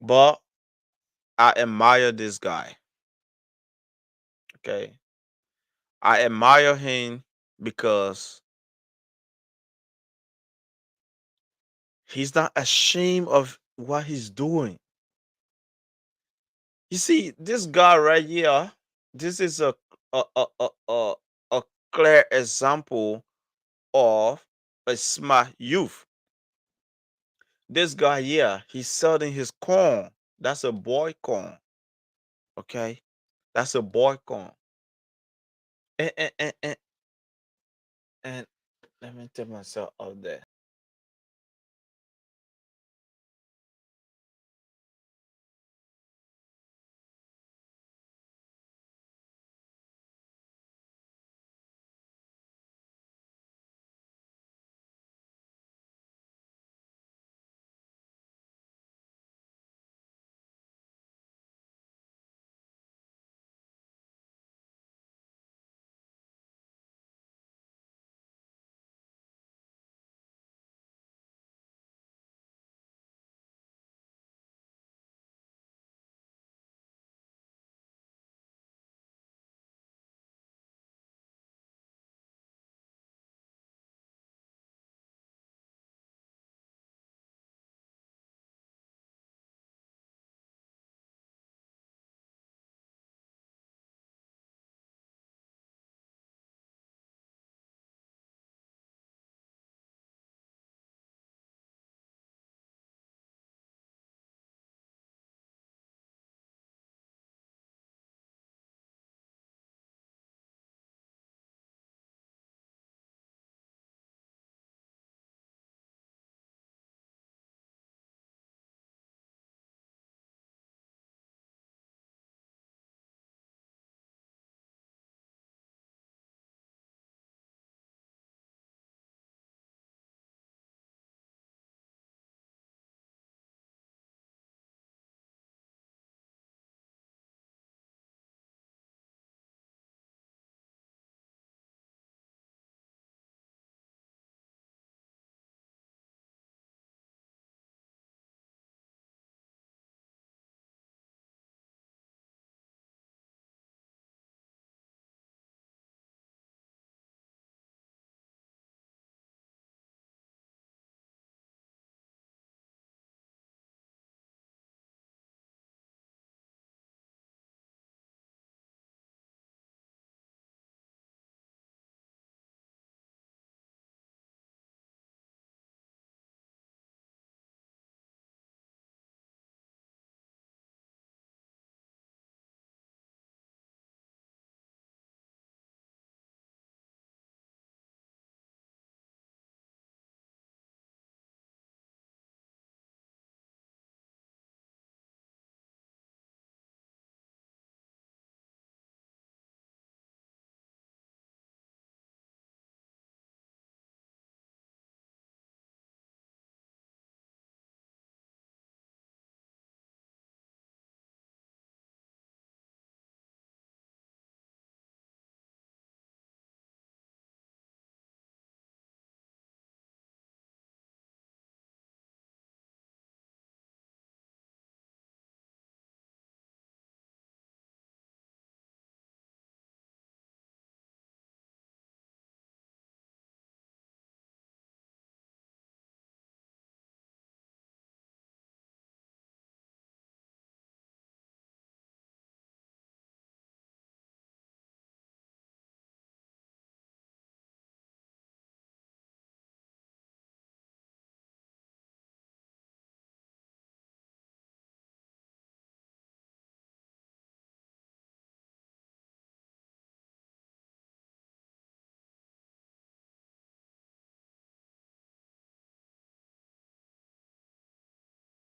but I admire this guy. Okay. I admire him because he's not ashamed of what he's doing. You see, this guy right here, this is a a a a, a clear example of a smart youth. This guy here, he's selling his corn. That's a boy corn. Okay, that's a boy corn. And let me take myself out there.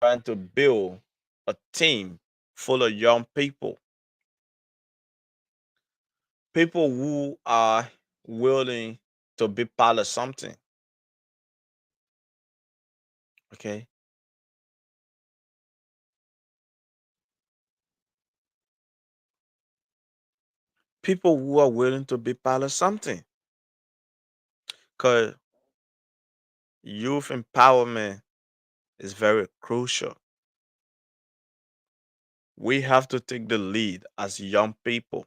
trying to build a team full of young people who are willing to be part of something. Okay, people who are willing to be part of something. Because youth empowerment is very crucial. We have to take the lead as young people.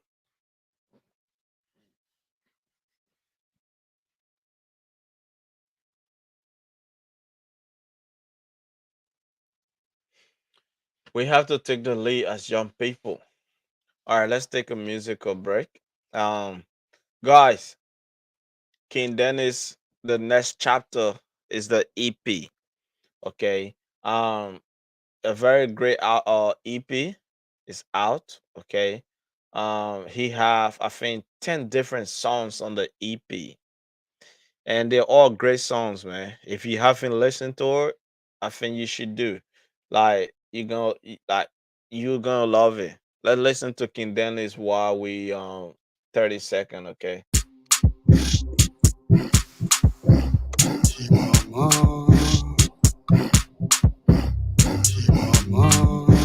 We have to take the lead as young people. All right, let's take a musical break. Um, guys, King Dennis, the next chapter is the EP. Okay. A very great EP is out. Okay. He have I think 10 different songs on the EP, and they're all great songs, man. If you haven't listened to it, I think you should do. Like you're gonna love it. Let's listen to King Dennis while we 30 second. Okay. Mama, mama,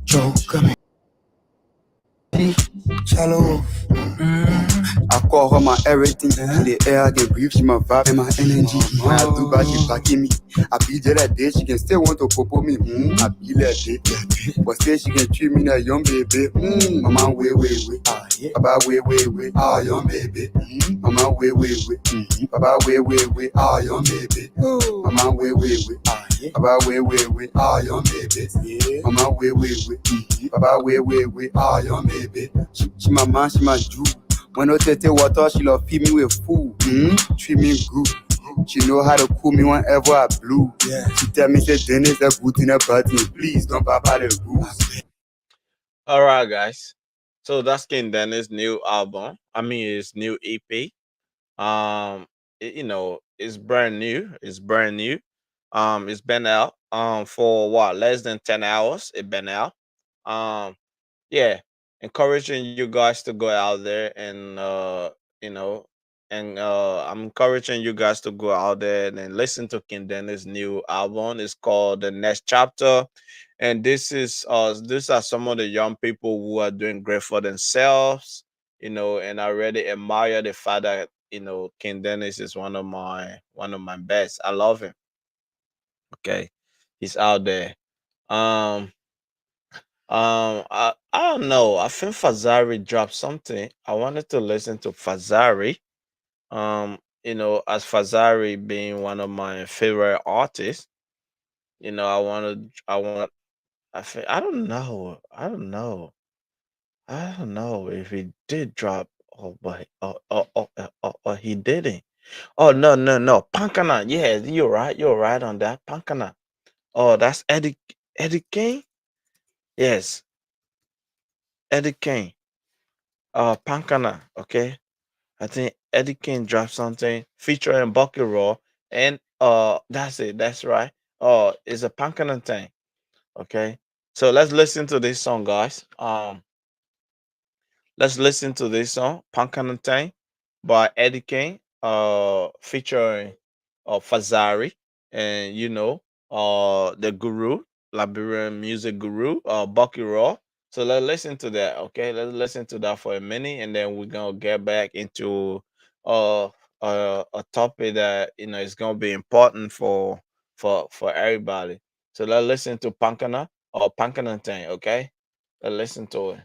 Joe, come here. Shallow. I call her my everything. The air I can breathe, she my vibe and my energy. When I do bad, she backing me. I be there that day, she can still want to popo me. I be that day. But say she can treat me like young baby. Mama, wait. Baba, wait. Ah, young baby. Mama, wait. Baba, wait. Ah, young baby. Mama, wait. Baba, wait. Ah, young baby. Mama, wait. Baba, wait. Ah, young baby. She my man, she my Jew. When I take water, she love feed me with food. Treat me good. She know how to cool me whenever I blue. She tell me say Dennis a good in a body. Please don't papa the rules. All right, guys. So that's King Dennis' new album. I mean, his new EP. It's brand new. It's brand new. It's been out for what, less than 10 hours. It been out. Um, yeah, encouraging you guys to go out there and you know I'm encouraging you guys to go out there and listen to King Dennis' new album. It's called The Next Chapter, and these are some of the young people who are doing great for themselves, and I really admire the fact that King Dennis is one of my best. I love him. Okay, he's out there. um I don't know. I think Fazari dropped something. I wanted to listen to Fazari. As Fazari being one of my favorite artists, I want. I think I don't know. I don't know if he did drop, or he didn't. Oh, no, Pankana. Yeah, you're right. You're right on that, Pankana. Oh, that's Eddie King. Yes, Eddie King. Pankana. Okay. I think Eddie King dropped something featuring Bucky Raw, and that's it. That's right. Oh, it's a Pankana thing. Okay, so let's listen to this song, guys. Let's listen to this song, Pankana thing, by Eddie King, featuring Fazari, and the guru, Liberian music guru, Bucky Raw. So let's listen to that. Okay, let's listen to that for a minute, and then we're gonna get back into uh, a topic that is gonna be important for everybody. So let's listen to Pankana or Pankana thing. Okay, let's listen to it.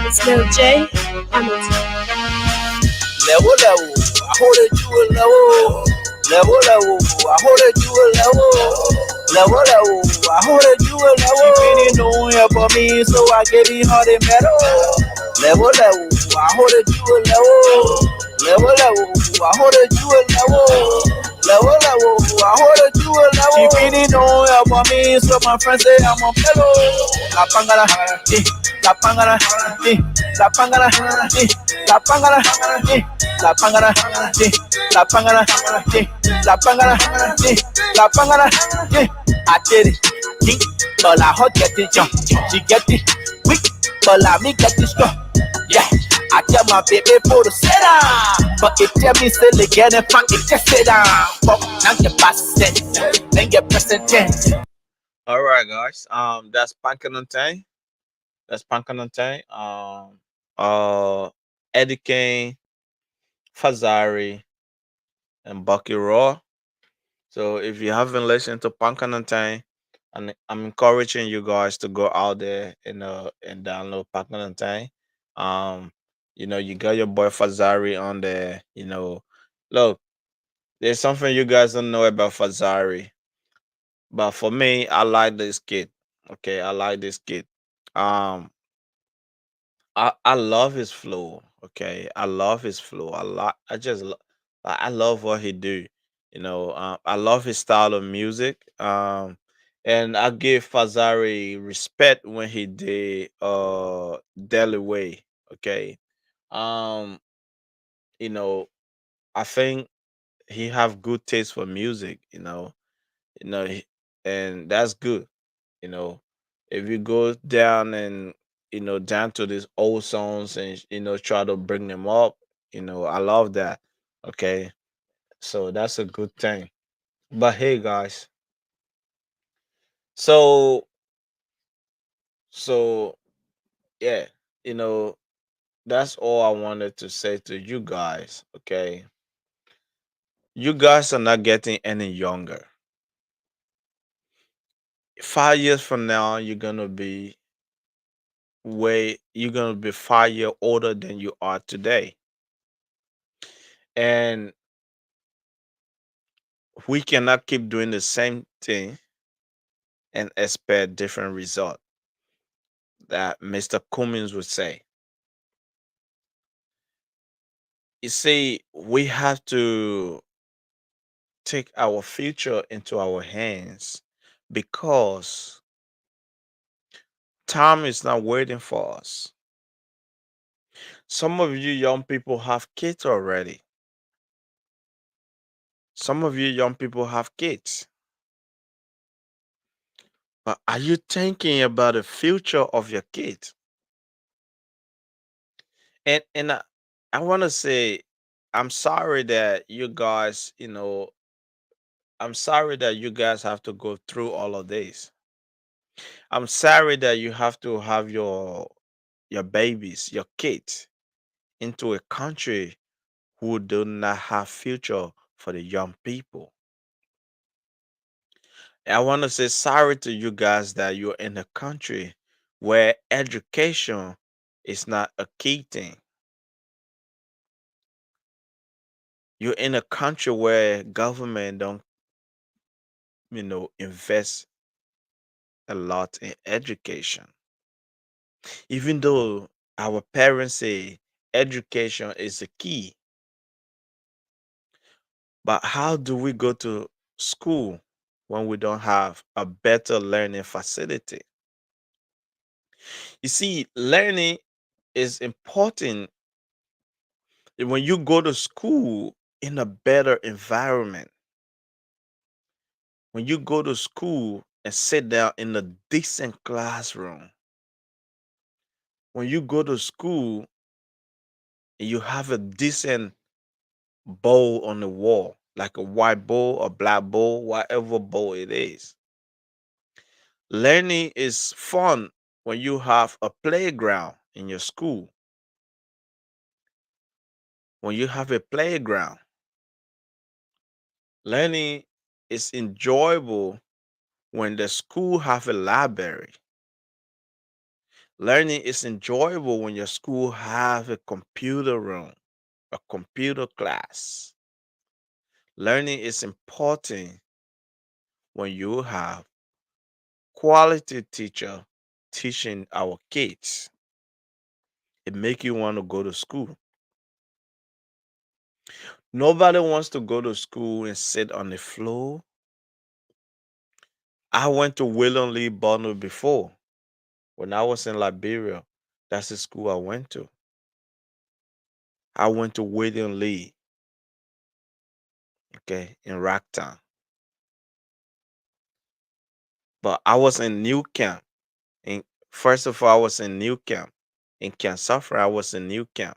It's Lil J. Hamilton. Level, I hold it to a level. Level, I hold it to a level. Level, I hold it to a level. She been doing it for me, so I gave it her the medal. Level, I hold it to a level. Level, I hold it to a level. level, level. I hold a jewel level. She really know about me, so my friends say I'm a fellow. La pangala, la pangala, la pangala, la pangala, la pangala, la pangala, la pangala, la pangala. I did it, but I heard get it jump. She get it weak, but I me get it strong. Yeah, I tell my baby for the sit down, but it tell me still again if I can just sit down. Fuck, now get past tense, then get present tense. All right, guys. That's Pankanante. That's Pankanante. Eddie Kane, Fazari, and Bucky Raw. So if you haven't listened to Pankanante, and I'm encouraging you guys to go out there and download Pankanante. Um, you got your boy Fazari on there. Look, there's something you guys don't know about Fazari, but for me, I like this kid. Okay, I like this kid. Um, I love his flow. Okay, I love his flow. I love what he do. I love his style of music. And I give Fazari respect when he did Daily Way. Okay. Um, you know, I think he have good taste for music. You know, he- and that's good. you know if you go down and down to these old songs and try to bring them up. I love that. Okay, so that's a good thing. But hey guys, so so yeah, you know that's all I wanted to say to you guys. Okay, you guys are not getting any younger. 5 years from now, you're gonna be 5 year older than you are today. And we cannot keep doing the same thing and expect different result. That Mr. Cummings would say. You see, we have to take our future into our hands because time is not waiting for us. Some of you young people have kids already. Some of you young people have kids. But are you thinking about the future of your kids? And I want to say, I'm sorry that you guys, I'm sorry that you guys have to go through all of this. I'm sorry that you have to have your babies, your kids into a country who do not have future for the young people. I want to say sorry to you guys that you're in a country where education is not a key thing. You're in a country where government don't, invest a lot in education. Even though our parents say education is the key, but how do we go to school when we don't have a better learning facility? You see, learning is important when you go to school in a better environment. When you go to school and sit down in a decent classroom. When you go to school and you have a decent bowl on the wall, like a white bowl or black bowl, whatever bowl it is. Learning is fun when you have a playground in your school. When you have a playground, learning is enjoyable when the school have a library. Learning is enjoyable when your school have a computer room, a computer class. Learning is important when you have quality teacher teaching our kids. It make you want to go to school. Nobody wants to go to school and sit on the floor. I went to William Lee Bonnell before when I was in Liberia. That's the school I went to. I went to William Lee, okay, in Rocktown. But I was in New Camp. In, first of all, I was in New Camp. In Camp Suffer, I was in New Camp.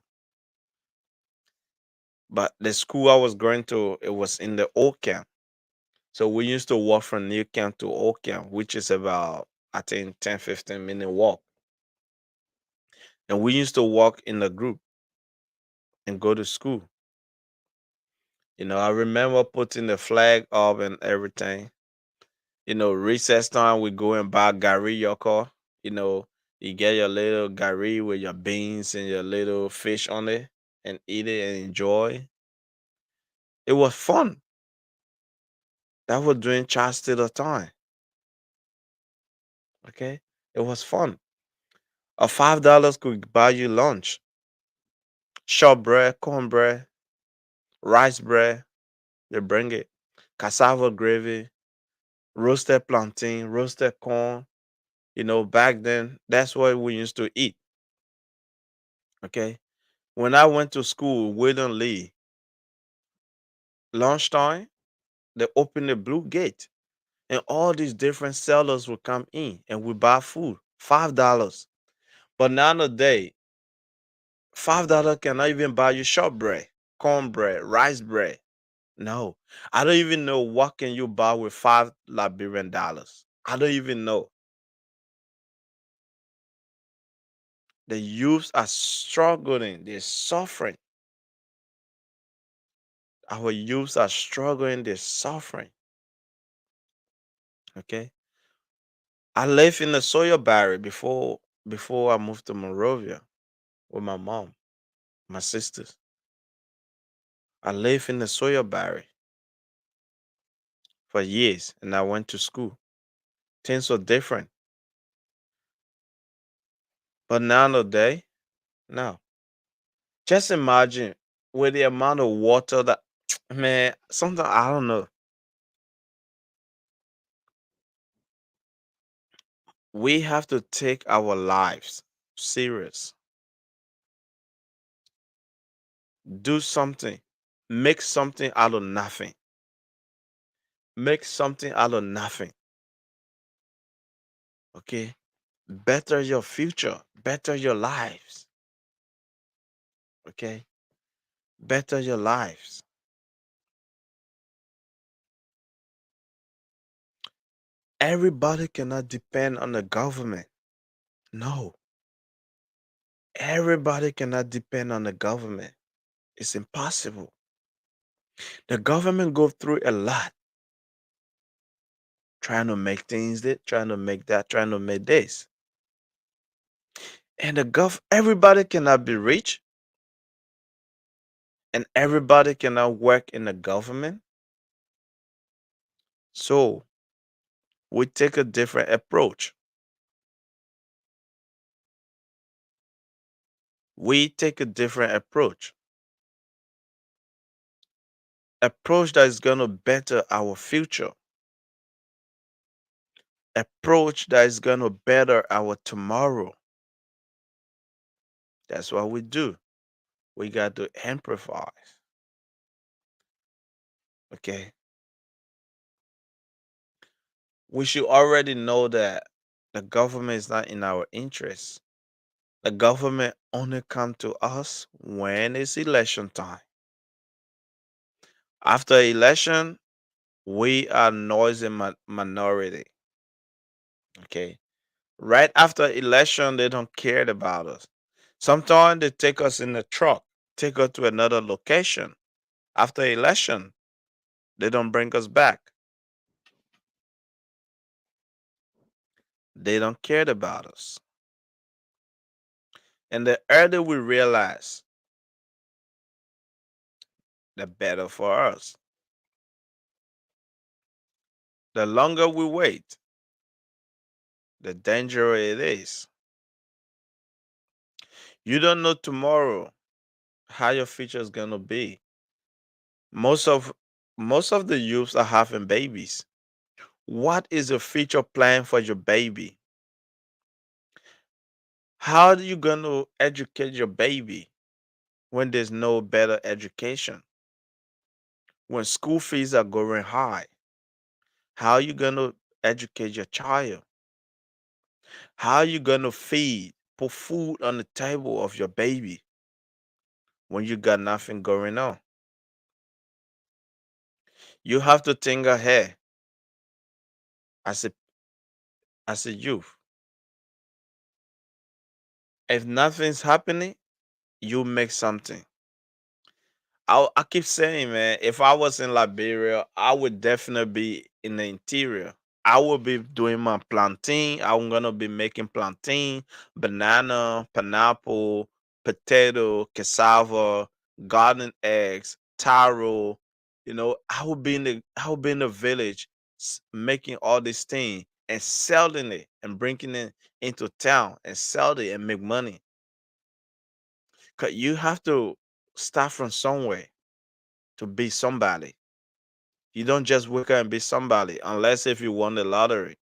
But the school I was going to, it was in the old camp. So we used to walk from New Camp to old camp, which is about, I think, 10, 15-minute walk. And we used to walk in a group and go to school. I remember putting the flag up and everything. Recess time, we go and buy Gary Yoko. You know, you get your little Gary with your beans and your little fish on it and eat it and enjoy. It was fun. That was during child still the time. Okay. It was fun. A $5 could buy you lunch. Shortbread, cornbread, rice bread. They bring it. Cassava gravy, roasted plantain, roasted corn. Back then, that's what we used to eat. Okay. When I went to school, William Lee, lunchtime, they opened the blue gate and all these different sellers would come in and we buy food. $5. But nowadays, $5 cannot even buy you shortbread, cornbread, rice bread. No. I don't even know what can you buy with $5 Liberian. I don't even know. The youths are struggling, they're suffering. Our youths are struggling, they're suffering. Okay. I lived in the soil barrier before I moved to Monrovia with my mom, my sisters. I lived in the soil barrier for years and I went to school. Things were different. But nowadays, no. Just imagine with the amount of water that man, sometimes I don't know. We have to take our lives serious. Do something. Make something out of nothing. Make something out of nothing. Okay? Better your future. Better your lives. Okay? Better your lives. Everybody cannot depend on the government. No. Everybody cannot depend on the government. It's impossible. The government go through a lot trying to make things that, trying to make that, trying to make this. And everybody cannot be rich and everybody cannot work in the government. So we take a different approach. We take a different approach. Approach that is going to better our future. Approach that is going to better our tomorrow. That's what we do. We got to improvise. Okay. We should already know that the government is not in our interest. The government only come to us when it's election time. After election, we are noisy minority. Okay. Right after election, they don't care about us. Sometimes they take us in a truck, take us to another location. After election, they don't bring us back. They don't care about us. And the earlier we realize, the better for us. The longer we wait, the danger it is. You don't know tomorrow how your future is going to be. Most of the youths are having babies. What is the future plan for your baby? How are you going to educate your baby when there's no better education? When school fees are going high, how are you going to educate your child? How are you going to put food on the table of your baby when you got nothing going on? You have to think ahead as a youth. If nothing's happening, you make something. I keep saying, man, if I was in Liberia, I would definitely be in the interior. I would be doing my plantain. I'm gonna be making plantain, banana, pineapple, potato, cassava, garden eggs, taro. I would be in the village making all these things and selling it and bringing it into town and sell it and make money. Cause you have to start from somewhere to be somebody. You don't just wake up and be somebody unless if you won the lottery.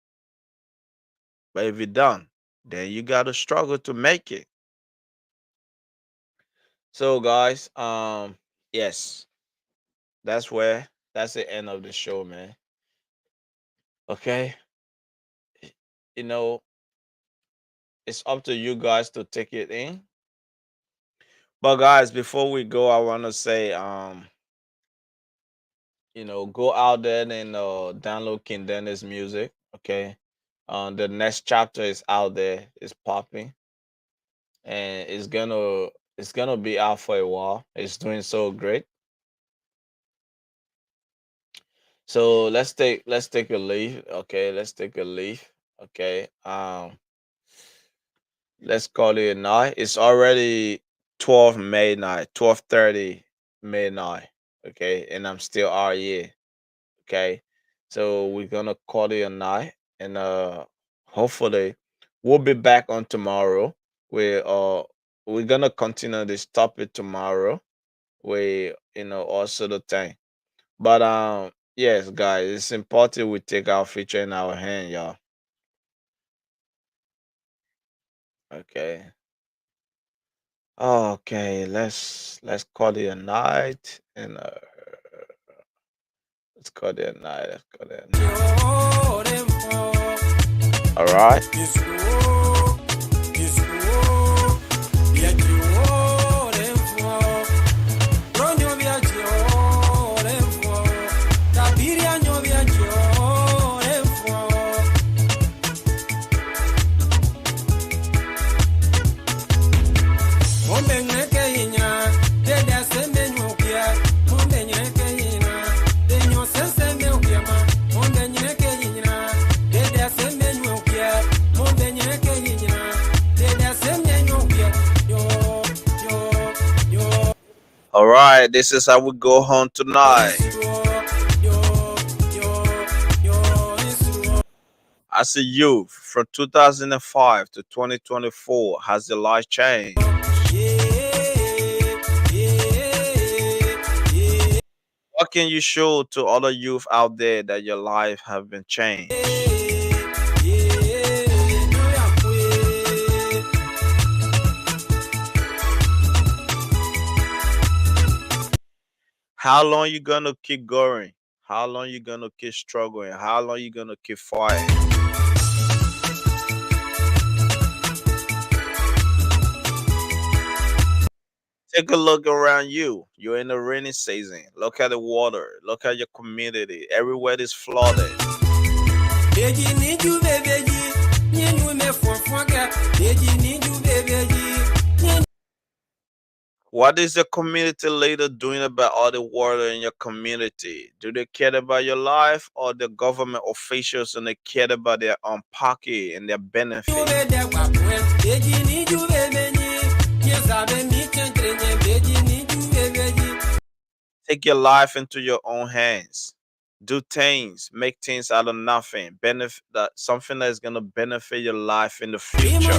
But if you don't, then you gotta struggle to make it. So guys, yes, that's the end of the show, man. Okay. You know, it's up to you guys to take it in. But guys, before we go, I wanna say, go out there and download King Dennis music. Okay. The next chapter is out there, it's popping, and it's gonna be out for a while. It's doing so great. So let's take a leave. Okay, let's take a leave. Okay. Let's call it a night. It's already 12 May night, 12:30 May night. Okay, and I'm still out here. Okay. So we're gonna call it a night, and hopefully we'll be back on tomorrow. We're gonna continue this topic tomorrow. We also the thing. But yes, guys, it's important we take our future in our hand, y'all. Okay. Okay, let's call it a night, and let's call it a night. Let's call it a night. All right. All right, this is how we go home tonight. As a youth from 2005 to 2024, has your life changed? What can you show to other youth out there that your life have been changed? How long you gonna keep going? How long you gonna keep struggling? How long you gonna keep fighting? Take a look around you. You're in the rainy season. Look at the water. Look at your community. Everywhere is flooded. What is the community leader doing about all the water in your community? Do they care about your life, or the government officials and they care about their own pocket and their benefit? Take your life into your own hands. Do things, make things out of nothing. Benefit that something that's gonna benefit your life in the future.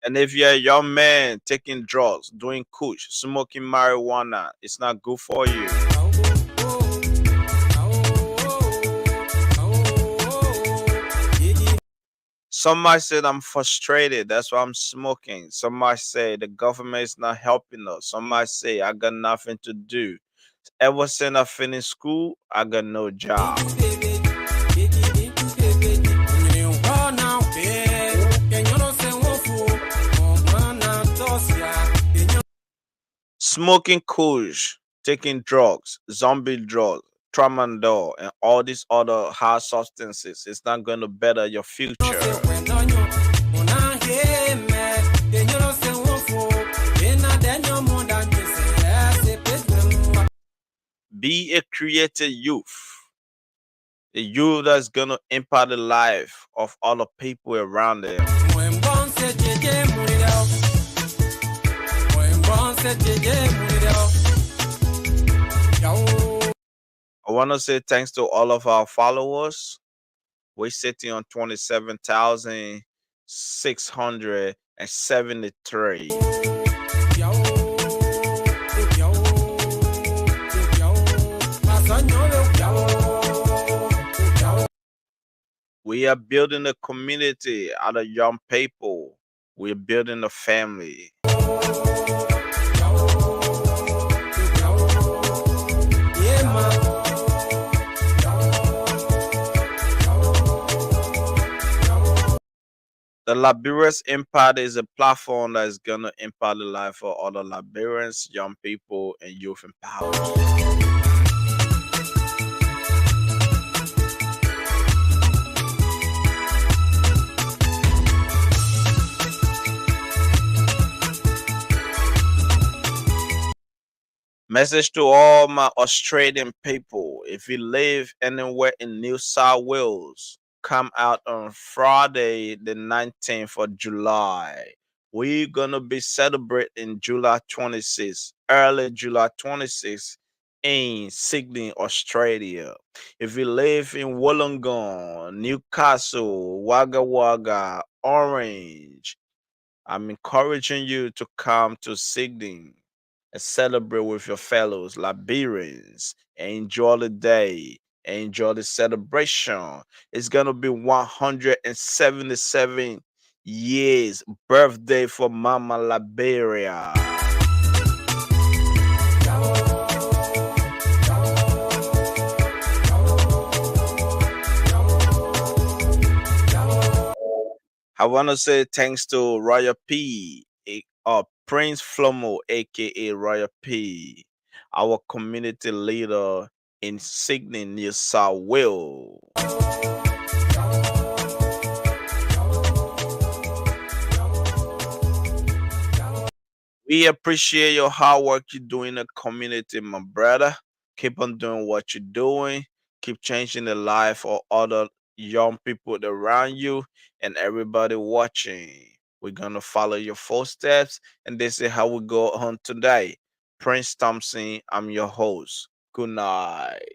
And if you're a young man taking drugs, doing kush, smoking marijuana, it's not good for you. Some might say I'm frustrated, that's why I'm smoking. Some might say the government is not helping us. Some might say I got nothing to do. Ever since I finished school, I got no job. Smoking kush, taking drugs, zombie drugs, tramadol, and all these other hard substances, it's not going to better your future. Be a creative youth. A youth that's going to impact the life of all the people around them. I want to say thanks to all of our followers. We're sitting on 27,673. We are building a community out of young people. We're building a family. The Liberians Impact is a platform that is going to impact the life of other Liberians, young people, and youth empowerment. Message to all my Australian people. If you live anywhere in New South Wales, come out on Friday, the 19th of July. We're going to be celebrating July 26th, early July 26th in Sydney, Australia. If you live in Wollongong, Newcastle, Wagga Wagga, Orange, I'm encouraging you to come to Sydney and celebrate with your fellows Liberians and enjoy the day and enjoy the celebration. It's gonna be 177 years birthday for Mama Liberia. I want to say thanks to Royal P, Prince Flomo, aka Royal P, our community leader in Sydney, New South Wales. We appreciate your hard work you do in the community, my brother. Keep on doing what you're doing. Keep changing the life of other young people around you and everybody watching. We're gonna follow your footsteps, and this is how we go on today. Prince Thompson, I'm your host. Good night.